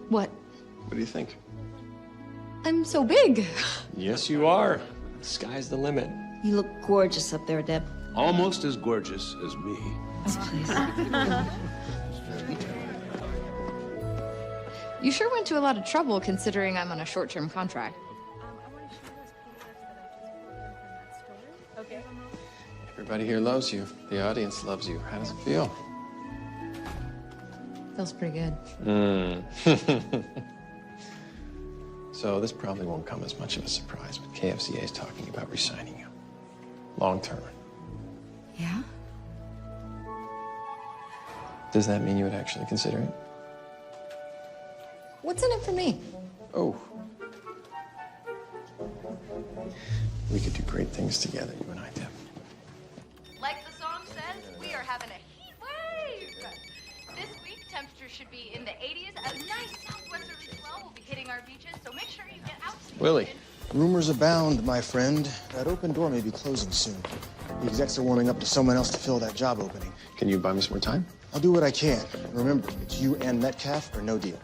What? What do you think? I'm so big. Yes, you are. The sky's the limit. You look gorgeous up there, Deb. Almost as gorgeous as me. You sure went to a lot of trouble considering I'm on a short-term contract. Everybody here loves you. The audience loves you. How does it feel? Feels pretty good. So this probably won't come as much of a surprise, but KFCA is talking about re-signing you. Long term. Yeah? Does that mean you would actually consider it? What's in it for me? Oh. We could do great things together, you and I, Deb. Like the song says, we are having a heat wave. This week, temperatures should be in the 80s. A nice southwesterly swell will be hitting our beaches, so make sure you get out. Willie. Rumors abound, my friend. That open door may be closing soon. The execs are warming up to someone else to fill that job opening. Can you buy me some more time? I'll do what I can. Remember, it's you and Metcalf or no deal.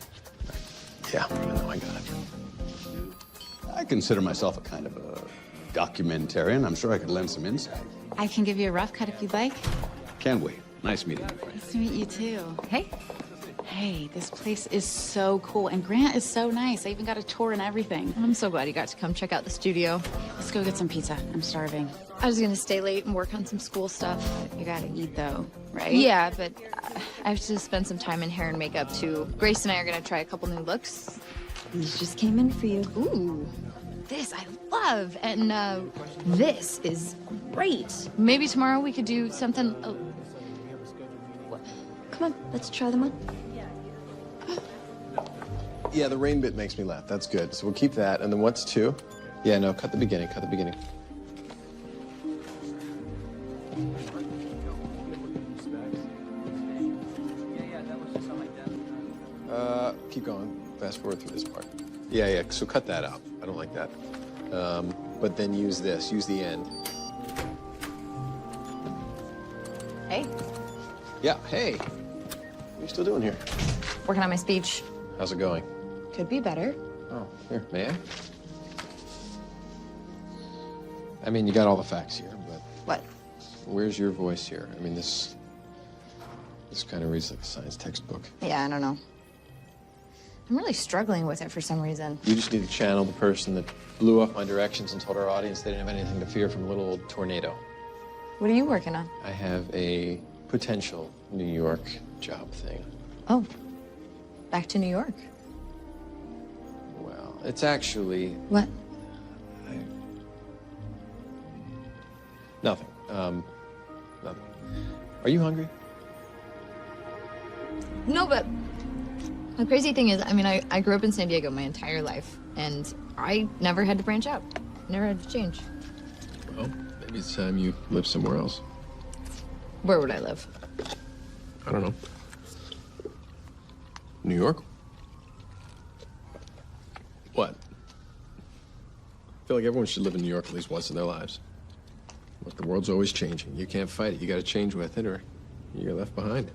Yeah, I know, I got it. I consider myself a kind of a documentarian. I'm sure I could lend some insight. I can give you a rough cut if you'd like. Can we? Nice meeting you, friend. Nice to meet you too. Hey. Hey, this place is so cool, and Grant is so nice. I even got a tour and everything. I'm so glad you got to come check out the studio. Let's go get some pizza. I'm starving. I was gonna stay late and work on some school stuff. You gotta eat though, right? Yeah, but I have to spend some time in hair and makeup too. Grace and I are gonna try a couple new looks. These just came in for you. Ooh, this I love, and this is great. Maybe tomorrow we could do something. Come on, let's try them on. Yeah, the rain bit makes me laugh. That's good. So we'll keep that. And then what's two? Yeah, no, cut the beginning. Cut the beginning. Keep going. Fast forward through this part. Yeah, yeah. So cut that out. I don't like that. But then use this. Use the end. Hey, Yeah. Hey. What are you still doing here? working on my speech. How's it going? Could be better. Oh, here, may I? I mean, you got all the facts here, but What? where's your voice here? I mean, this kind of reads like a science textbook. Yeah, I don't know. I'm really struggling with it for some reason. You just need to channel the person that blew up my directions and told our audience they didn't have anything to fear from a little old tornado. What are you working on? I have a potential New York job thing. Oh, back to New York. Well, it's actually What? nothing. Nothing. Are you hungry? No, but the crazy thing is, I mean, I grew up in San Diego my entire life, and I never had to branch out. Never had to change. Well, maybe it's time you live somewhere else. Where would I live? I don't know. New York? What? I feel like everyone should live in New York at least once in their lives. Look, the world's always changing. You can't fight it. You gotta change with it or you're left behind.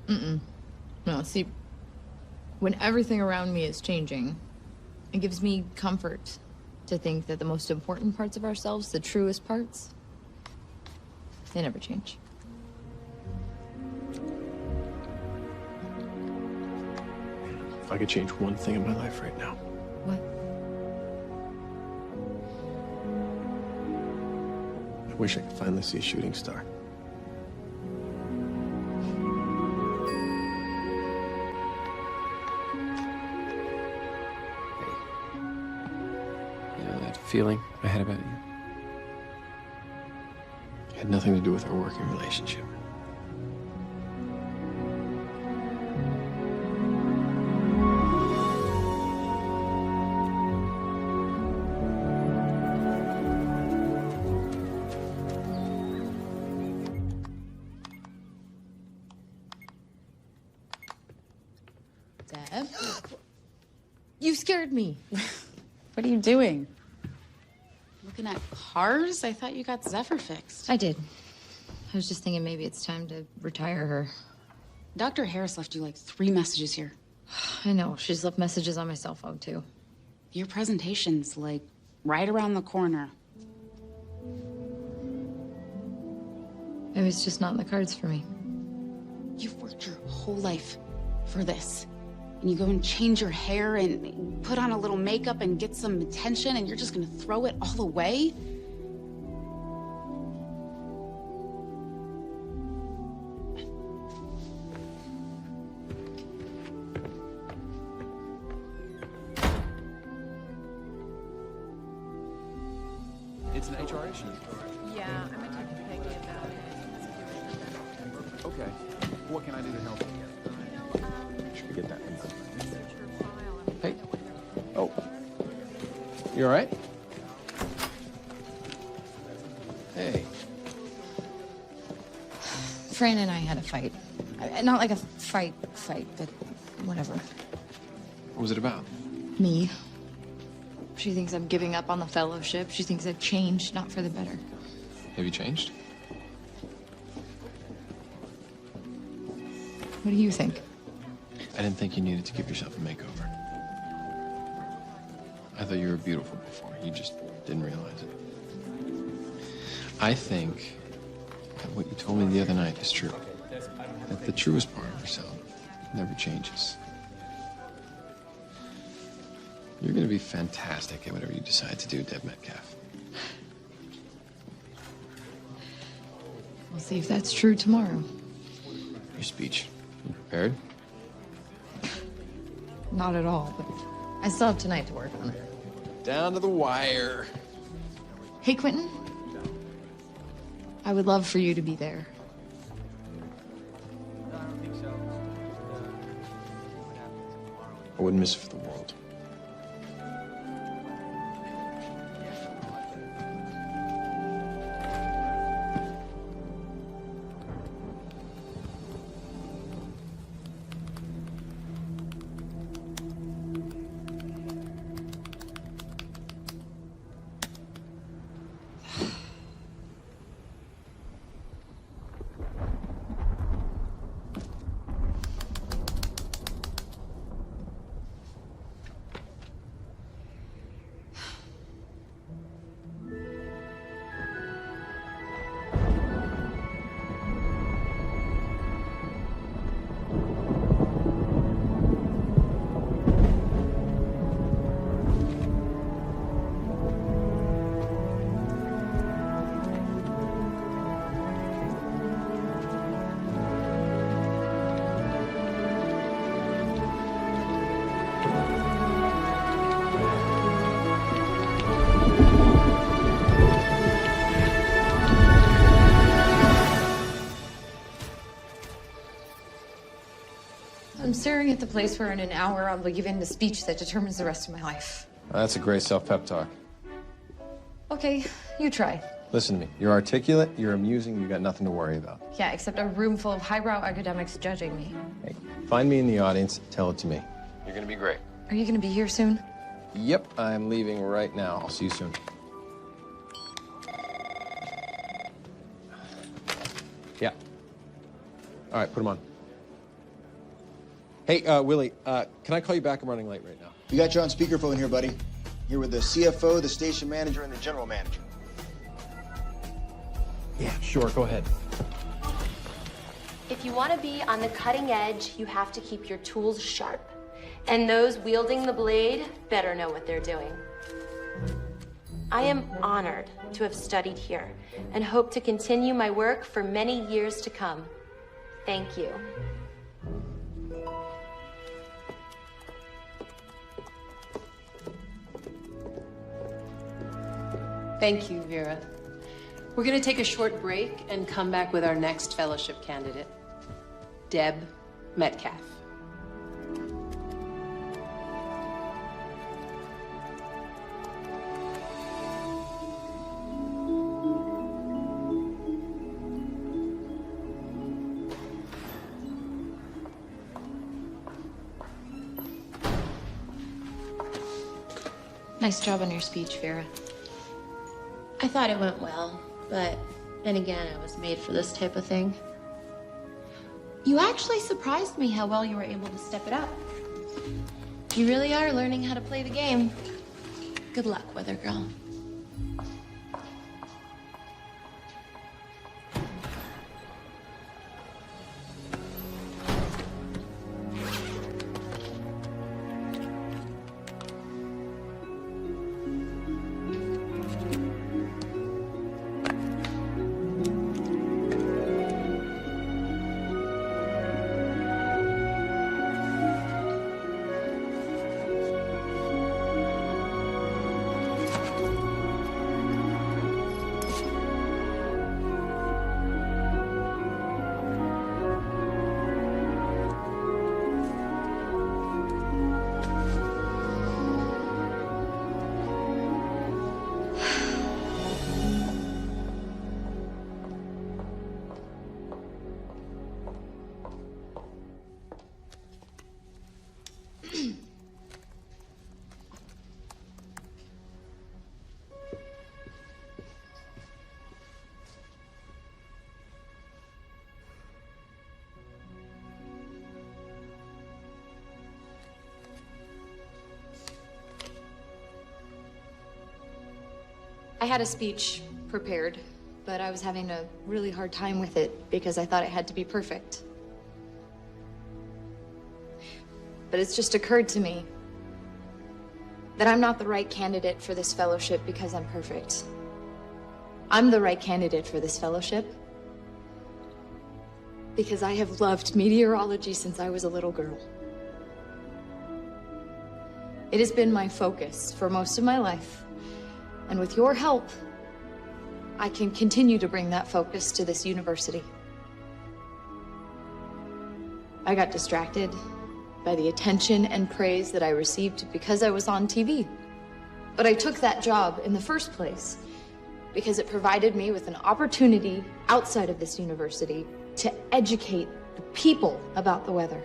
No, see, when everything around me is changing, it gives me comfort to think that the most important parts of ourselves, the truest parts, they never change. If I could change one thing in my life right now. What? I wish I could finally see a shooting star. You know that feeling I had about you? It had nothing to do with our working relationship. Deb? You scared me. What are you doing? Looking at cars? I thought you got Zephyr fixed. I did. I was just thinking maybe it's time to retire her. Dr. Harris left you like 3 messages here. I know. She's left messages on my cell phone, too. Your presentation's like right around the corner. Maybe it's just not in the cards for me. You've worked your whole life for this. And you go and change your hair and put on a little makeup and get some attention, and you're just gonna throw it all away? It's an HR issue. Yeah, I'm gonna talk to Peggy about it. Okay. What can I do to help? Should we get that info? Hey. Oh. You all right? Hey. Fran and I had a fight. Not like a fight, but whatever. What was it about? Me. She thinks I'm giving up on the fellowship. She thinks I've changed, not for the better. Have you changed? What do you think? I didn't think you needed to give yourself a makeover. I thought you were beautiful before. You just didn't realize it. I think that what you told me the other night is true. That the truest part of yourself never changes. You're going to be fantastic at whatever you decide to do, Deb Metcalf. We'll see if that's true tomorrow. Your speech. You prepared? Not at all, but I still have tonight to work on it. Down to the wire. Hey, Quentin. I would love for you to be there. I wouldn't miss it for the world. I'm staring at the place where in an hour I'll be giving the speech that determines the rest of my life. That's a great self-pep talk. Okay, you try. Listen to me. You're articulate, you're amusing, you got nothing to worry about. Yeah, except a room full of highbrow academics judging me. Hey, find me in the audience, tell it to me. You're gonna be great. Are you gonna be here soon? Yep, I'm leaving right now. I'll see you soon. Yeah. All right, put him on. Hey, Willie, can I call you back? I'm running late right now. We got you on speakerphone here, buddy. Here with the CFO, the station manager, and the general manager. Yeah, sure, go ahead. If you want to be on the cutting edge, you have to keep your tools sharp. And those wielding the blade better know what they're doing. I am honored to have studied here and hope to continue my work for many years to come. Thank you. Thank you, Vera. We're going to take a short break and come back with our next fellowship candidate, Deb Metcalf. Nice job on your speech, Vera. I thought it went well, but then again, I was made for this type of thing. You actually surprised me how well you were able to step it up. You really are learning how to play the game. Good luck, Weather Girl. I had a speech prepared, but I was having a really hard time with it because I thought it had to be perfect. But it's just occurred to me that I'm not the right candidate for this fellowship because I'm perfect. I'm the right candidate for this fellowship because I have loved meteorology since I was a little girl. It has been my focus for most of my life. And with your help, I can continue to bring that focus to this university. I got distracted by the attention and praise that I received because I was on TV. But I took that job in the first place because it provided me with an opportunity outside of this university to educate the people about the weather.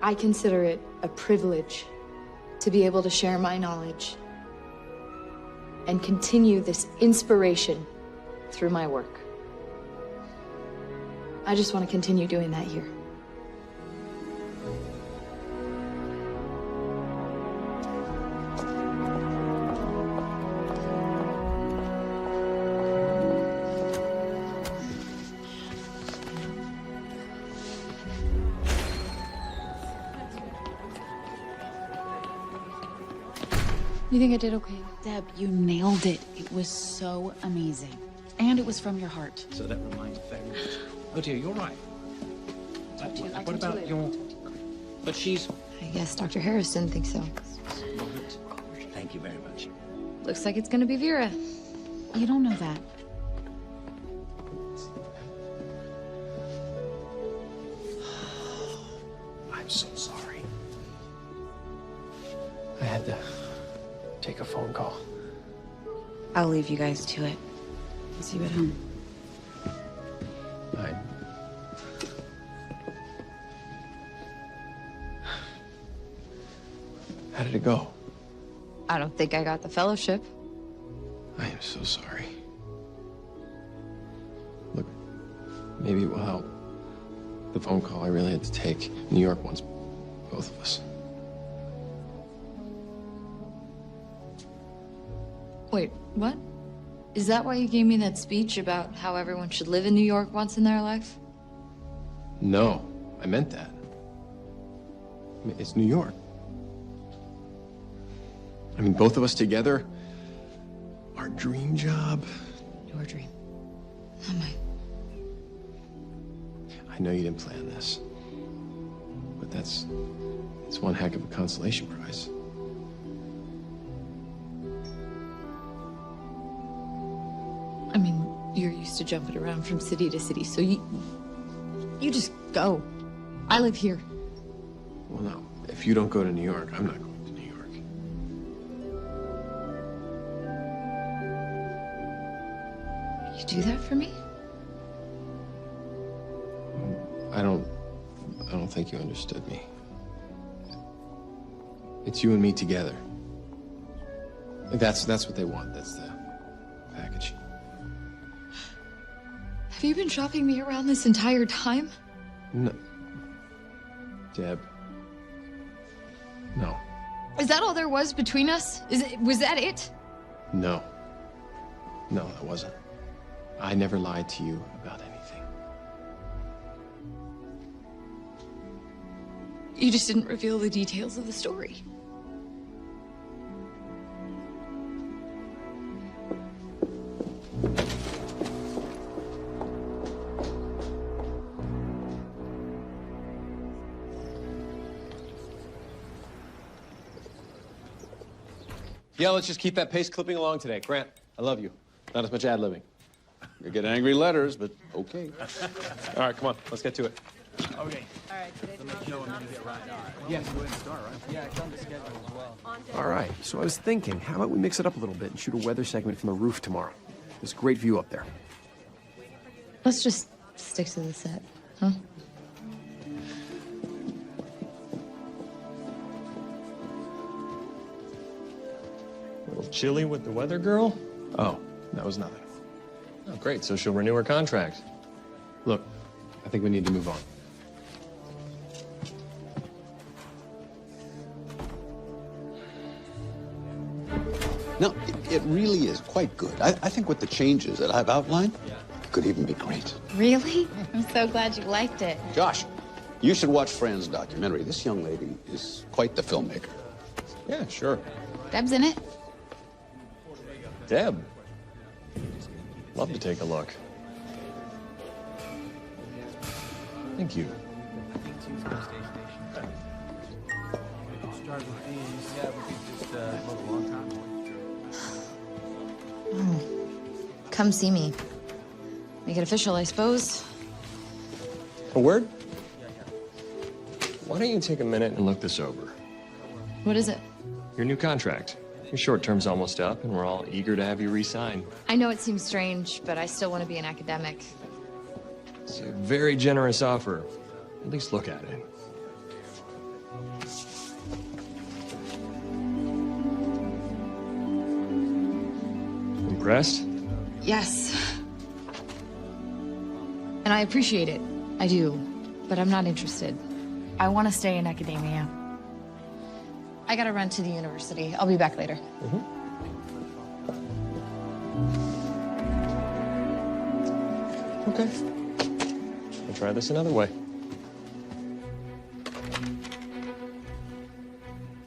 I consider it a privilege to be able to share my knowledge and continue this inspiration through my work. I just want to continue doing that here. You think I did okay? Deb, you nailed it. It was so amazing. And it was from your heart. So that reminds me very much. Oh dear, you're right. What about your... But she's... I guess Dr. Harris didn't think so. Thank you very much. Looks like it's gonna be Vera. You don't know that. I'm so sorry. I had to take a phone call. I'll leave you guys to it. I'll see you at home. Bye. How did it go? I don't think I got the fellowship. I am so sorry. Look, maybe it will help. The phone call I really had to take. New York wants both of us. Wait, what? Is that why you gave me that speech about how everyone should live in New York once in their life? No, I meant that. I mean, it's New York. I mean, both of us together, our dream job. Your dream. Not mine. I know you didn't plan this, but it's one heck of a consolation prize. I mean, you're used to jumping around from city to city, so you just go. I live here. Well, no, if you don't go to New York, I'm not going to New York. You do that for me? I don't think you understood me. It's you and me together. That's what they want. That's the package. Have you been shopping me around this entire time? No. Deb. No. Is that all there was between us? Was that it? No. No, that wasn't. I never lied to you about anything. You just didn't reveal the details of the story. Yeah, let's just keep that pace clipping along today. Grant, I love you. Not as much ad-libbing. You get angry letters, but okay. All right, come on, let's get to it. Okay. All right, today's yes, go ahead and start, right? Yeah, it's on the schedule as well. All right, so I was thinking, how about we mix it up a little bit and shoot a weather segment from the roof tomorrow? There's a great view up there. Let's just stick to the set, huh? A little chilly with the weather girl? Oh, that was nothing. Oh, great, so she'll renew her contract. Look, I think we need to move on. No, it really is quite good. I think with the changes that I've outlined, it could even be great. Really? I'm so glad you liked it. Josh, you should watch Fran's documentary. This young lady is quite the filmmaker. Yeah, sure. Deb's in it. Deb. Love to take a look. Thank you. Come see me. Make it official, I suppose. A word? Why don't you take a minute and look this over? What is it? Your new contract. Your short term's almost up, and we're all eager to have you re-sign. I know it seems strange, but I still want to be an academic. It's a very generous offer. At least look at it. Impressed? Yes. And I appreciate it. I do. But I'm not interested. I want to stay in academia. I gotta run to the university. I'll be back later. Okay. I'll try this another way.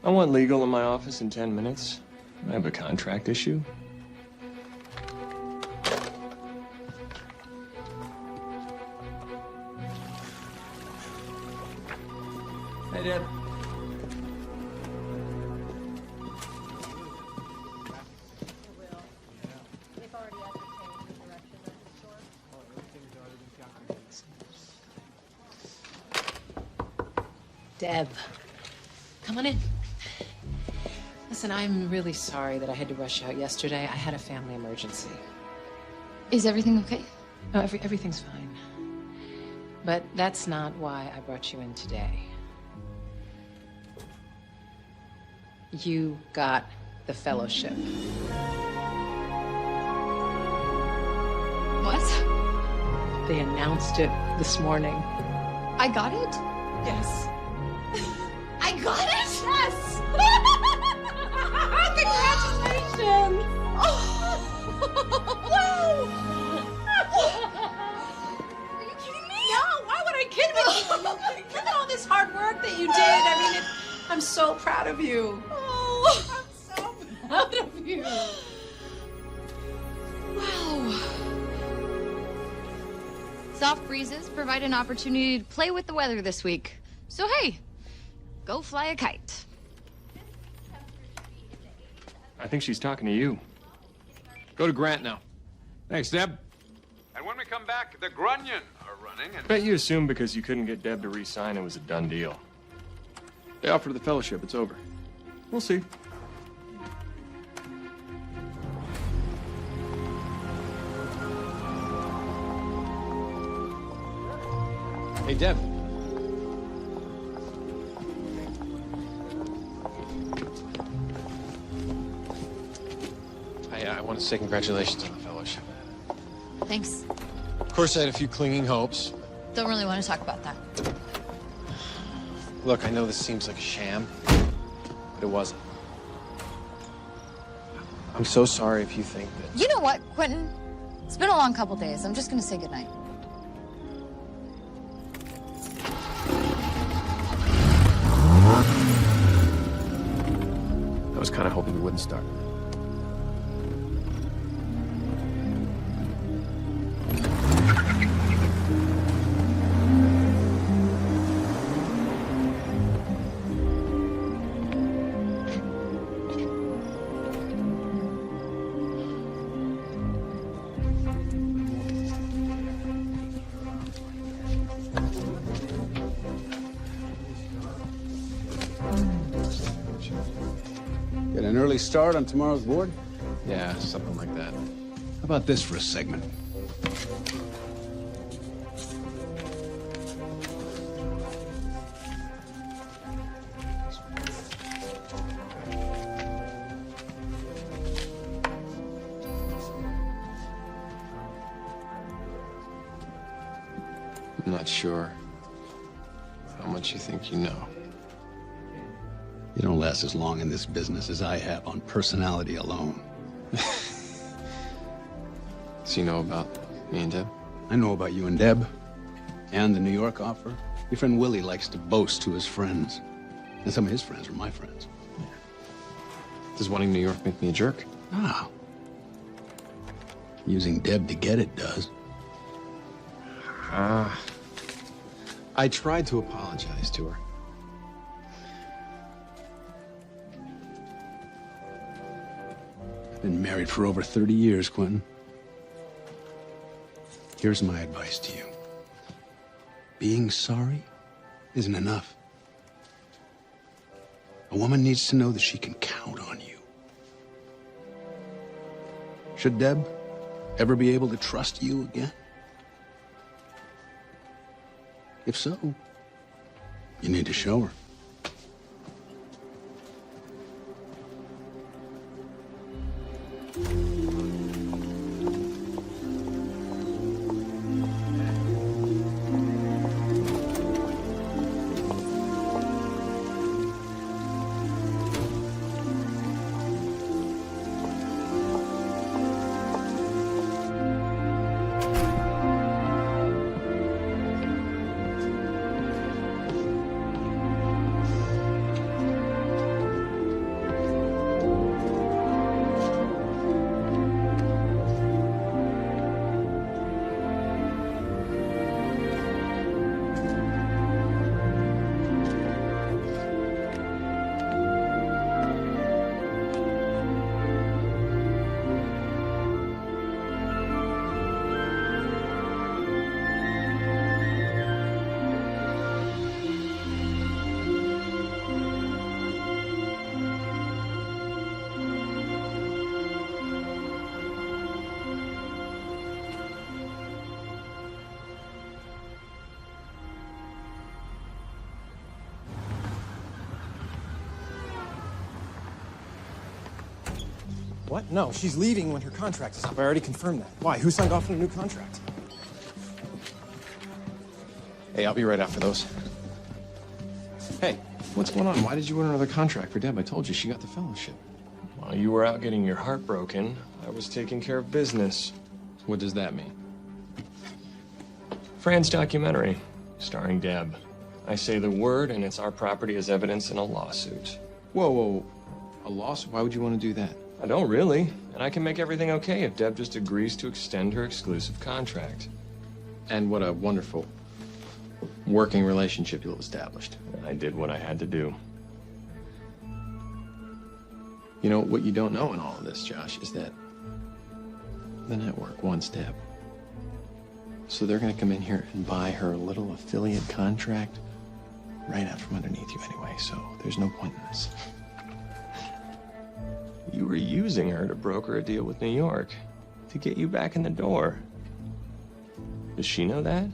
I want legal in my office in 10 minutes. I have a contract issue. Hey, Deb. Deb, come on in. Listen, I'm really sorry that I had to rush out yesterday. I had a family emergency. Is everything okay? No, everything's fine. But that's not why I brought you in today. You got the fellowship. What? They announced it this morning. I got it? Yes. I got it? Yes! Congratulations! Wow! Are you kidding me? No, why would I kid with you? Look at all this hard work that you did. I mean, I'm so proud of you. Oh, I'm so proud of you. Wow. Soft breezes provide an opportunity to play with the weather this week. So hey, go fly a kite. I think she's talking to you. Go to Grant now. Thanks, Deb. And when we come back, the Grunion are running and... Bet you assumed because you couldn't get Deb to re-sign it was a done deal. They offered the fellowship. It's over. We'll see. Hey, Deb. I want to say congratulations on the fellowship. Thanks. Of course, I had a few clinging hopes. Don't really want to talk about that. Look, I know this seems like a sham, but it wasn't. I'm so sorry if you think that... You know what, Quentin? It's been a long couple days. I'm just gonna say goodnight. I was kind of hoping you wouldn't start. Get an early start on tomorrow's board? Yeah, something like that. How about this for a segment? I'm not sure how much you think you know. You don't last as long in this business as I have on personality alone. So you know about me and Deb? I know about you and Deb, and the New York offer. Your friend Willie likes to boast to his friends. And some of his friends are my friends. Does wanting New York make me a jerk? Ah. Using Deb to get it does. I tried to apologize to her. I've been married for over 30 years, Quentin. Here's my advice to you. Being sorry isn't enough. A woman needs to know that she can count on you. Should Deb ever be able to trust you again? If so, you need to show her. What? No, she's leaving when her contract is up. I already confirmed that. Why? Who signed off on a new contract? Hey, I'll be right out for those. Hey, what's going on? Why did you order another contract for Deb? I told you she got the fellowship. While you were out getting your heart broken, I was taking care of business. What does that mean? Fran's documentary, starring Deb. I say the word, and it's our property as evidence in a lawsuit. Whoa. A lawsuit? Why would you want to do that? I don't really, and I can make everything okay if Deb just agrees to extend her exclusive contract. And what a wonderful working relationship you'll have established. I did what I had to do. You know, what you don't know in all of this, Josh, is that the network wants Deb. So they're going to come in here and buy her little affiliate contract right out from underneath you anyway, so there's no point in this. You were using her to broker a deal with New York to get you back in the door. Does she know that?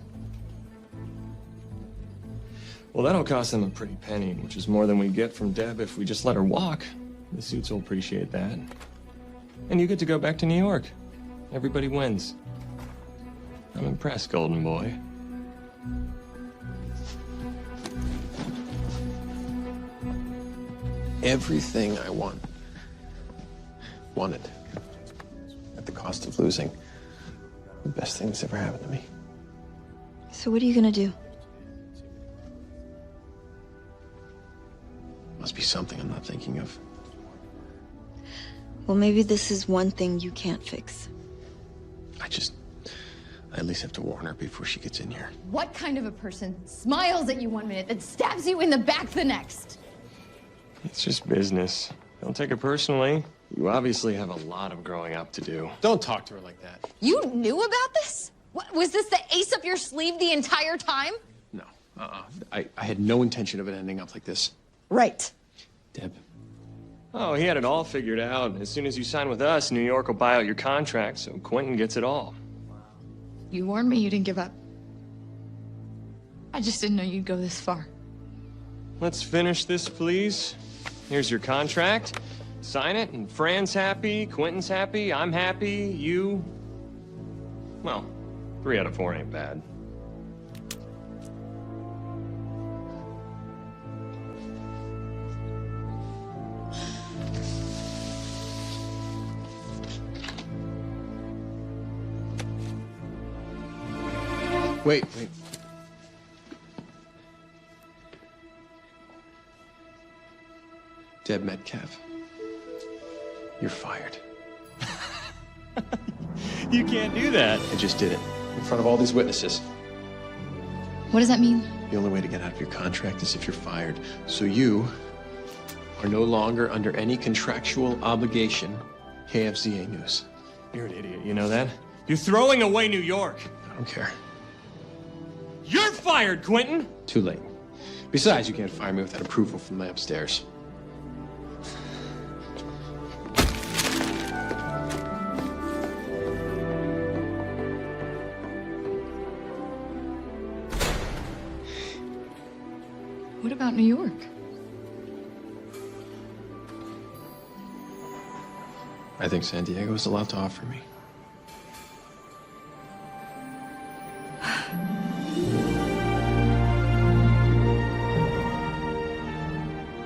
Well, that'll cost them a pretty penny, which is more than we get from Deb if we just let her walk. The suits will appreciate that. And you get to go back to New York. Everybody wins. I'm impressed, Golden Boy. Everything I wanted at the cost of losing the best thing that's ever happened to me. So what are you gonna do? Must be something I'm not thinking of. Well, maybe this is one thing you can't fix. I at least have to warn her before she gets in here. What kind of a person smiles at you one minute, then stabs you in the back the next? It's just business. Don't take it personally. You obviously have a lot of growing up to do. Don't talk to her like that. You knew about this? What, was this the ace up your sleeve the entire time? No. I had no intention of it ending up like this. Right. Deb. Oh, he had it all figured out. As soon as you sign with us, New York will buy out your contract, so Quentin gets it all. You warned me you didn't give up. I just didn't know you'd go this far. Let's finish this, please. Here's your contract. Sign it, and Fran's happy, Quentin's happy, I'm happy, you... Well, 3 out of 4 ain't bad. Wait. Deb Metcalf, you're fired. You can't do that. I just did it in front of all these witnesses. What does that mean? The only way to get out of your contract is if you're fired. So you are no longer under any contractual obligation. KFZA News. You're an idiot, you know that? You're throwing away New York. I don't care. You're fired, Quentin! Too late. Besides, you can't fire me without approval from my upstairs. What about New York? I think San Diego has a lot to offer me.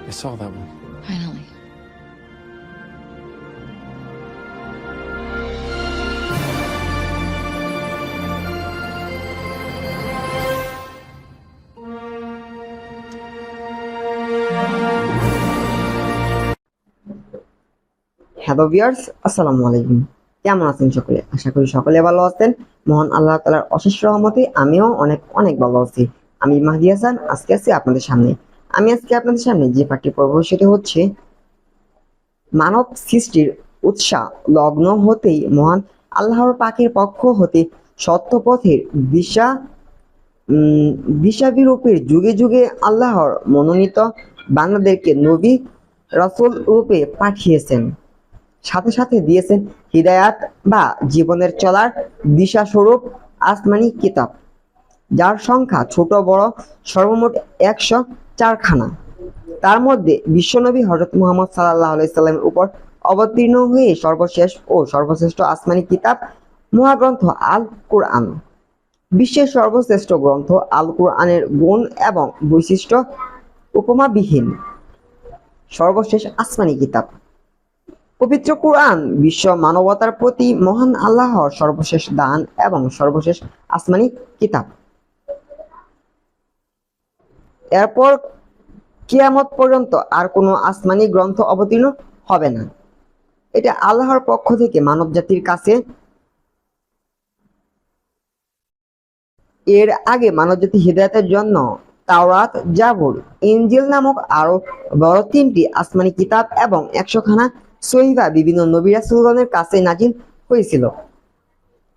I saw that one. Finally. Hello viewers, আসসালামু আলাইকুম। কেমন আছেন সকলে? আশা করি সকলে ভালো আছেন। মহান আল্লাহ তাআলার অশেষ রহমতে আমিও অনেক ভালো আছি। আমি মাহদি হাসান, আজকে আছি আপনাদের সামনে। আমি আজকে আপনাদের সামনে যে পাঠ্য পর্ব সেটা হচ্ছে মানব সৃষ্টির উৎসাহ লগ্ন হতেই মহান আল্লাহর পাকের পক্ষ হতে সত্য পথের দিশাবিরূপের যুগে যুগে আল্লাহর মনোনীত বান্দাদেরকে নবী রাসূল রূপে পাঠিয়েছেন, সাথে সাথে দিয়েছেন হিদায়াত বা জীবনের চলার দিশা স্বরূপ আসমানি কিতাব, যার সংখ্যা ছোট বড় সর্বমোট 104খানা। তার মধ্যে বিশ্বনবী হযরত মুহাম্মদ সাল্লাল্লাহু আলাইহি সাল্লামের উপর অবতীর্ণ হয়ে সর্বশেষ ও সর্বশ্রেষ্ঠ আসমানি কিতাব মহাগ্রন্থ আল কুরআন। বিশ্বের সর্বশ্রেষ্ঠ গ্রন্থ আল কোরআনের গুণ এবং বৈশিষ্ট্য উপমাবিহীন সর্বশেষ আসমানি কিতাব। পবিত্র কোরআন বিশ্ব মানবতার প্রতি মহান আল্লাহর সর্বশেষ দান এবং সর্বশেষ আসমানি কিতাব। এরপর কিয়ামত পর্যন্ত আর কোনো আসমানি গ্রন্থ অবতীর্ণ হবে না। এটা আল্লাহর পক্ষ থেকে মানবজাতির কাছে। এর আগে মানবজাতি হিদায়াতের জন্য তাওরাত, জাবুর, ইনজিল নামক আরো বড় 3টি আসমানি কিতাব এবং 100খানা সহিফা বিভিন্ন নবী রাসূলগণের কাছে নাজিল হয়েছিল।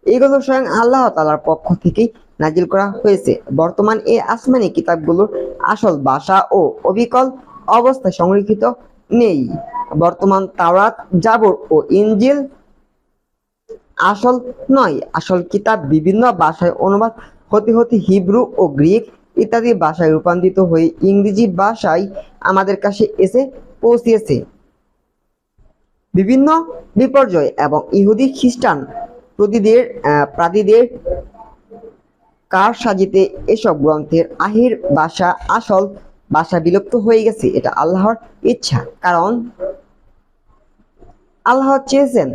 এগুলো স্বয়ং আল্লাহ তাআলার পক্ষ থেকেই নাজিল করা হয়েছে। বর্তমান এই আসমানি কিতাবগুলোর আসল ভাষা ও অবিকল অবস্থায় সংরক্ষিত নেই। বর্তমান তাওরাত, জাবুর ও ইনজিল আসল নয়। আসল কিতাব বিভিন্ন ভাষায় অনুবাদ হতে হতে হিব্রু ও গ্রিক ইত্যাদি ভাষায় রূপান্তরিত হয়ে ইংরেজি ভাষায় আমাদের কাছে এসে পৌঁছেছে। বিভিন্ন বিপর্যয় এবং ইহুদি খ্রিস্টান প্রাদীদের কারসাজিতে এসব গ্রন্থের আহির ভাষা আসল ভাষা বিলুপ্ত হয়ে গেছে। এটা আল্লাহর ইচ্ছা, কারণ আল্লাহ চেয়েছেন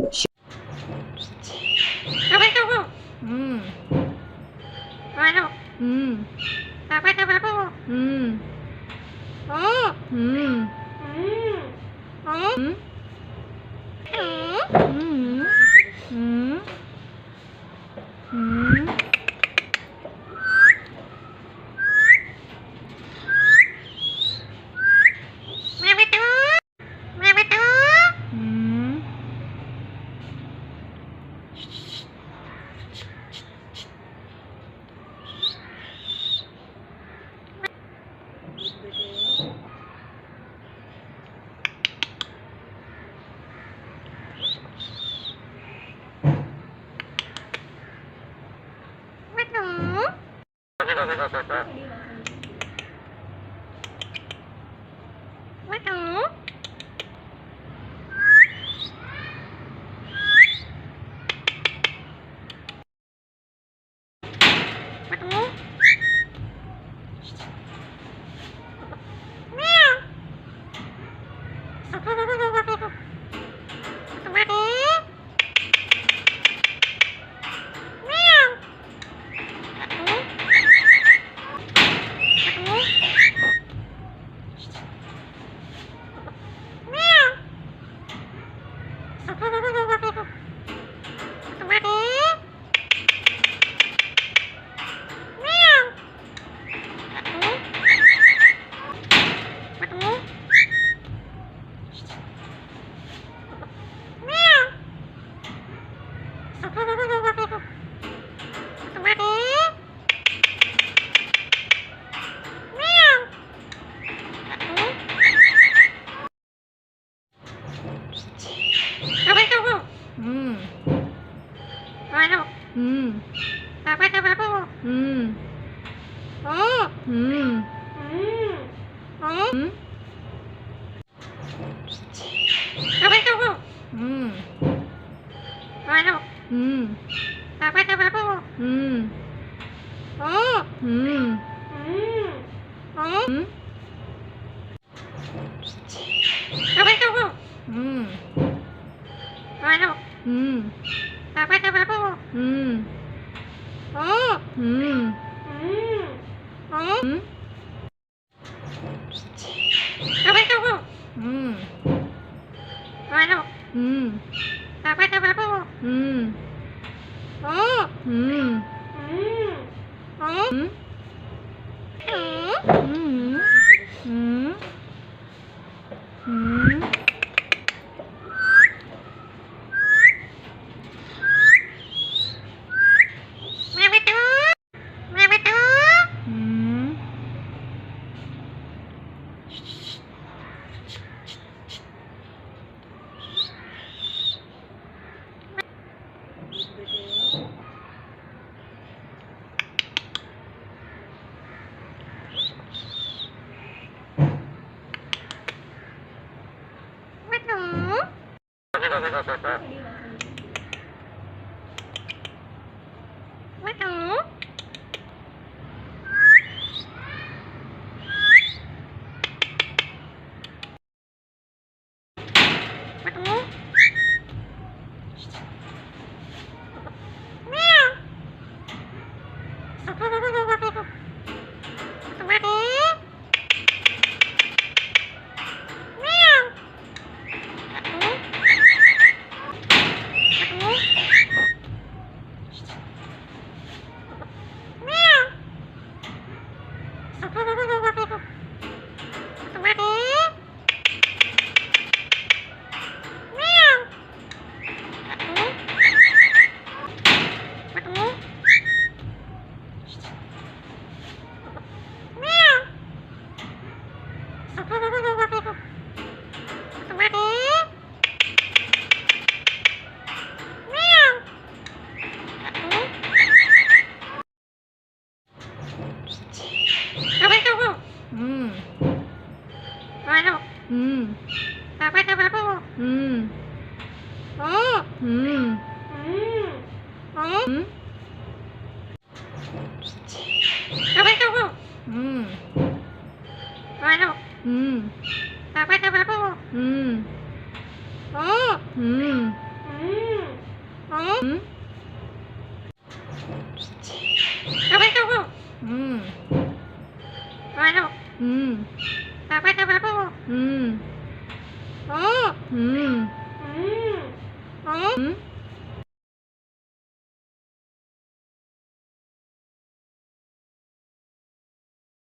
Mm.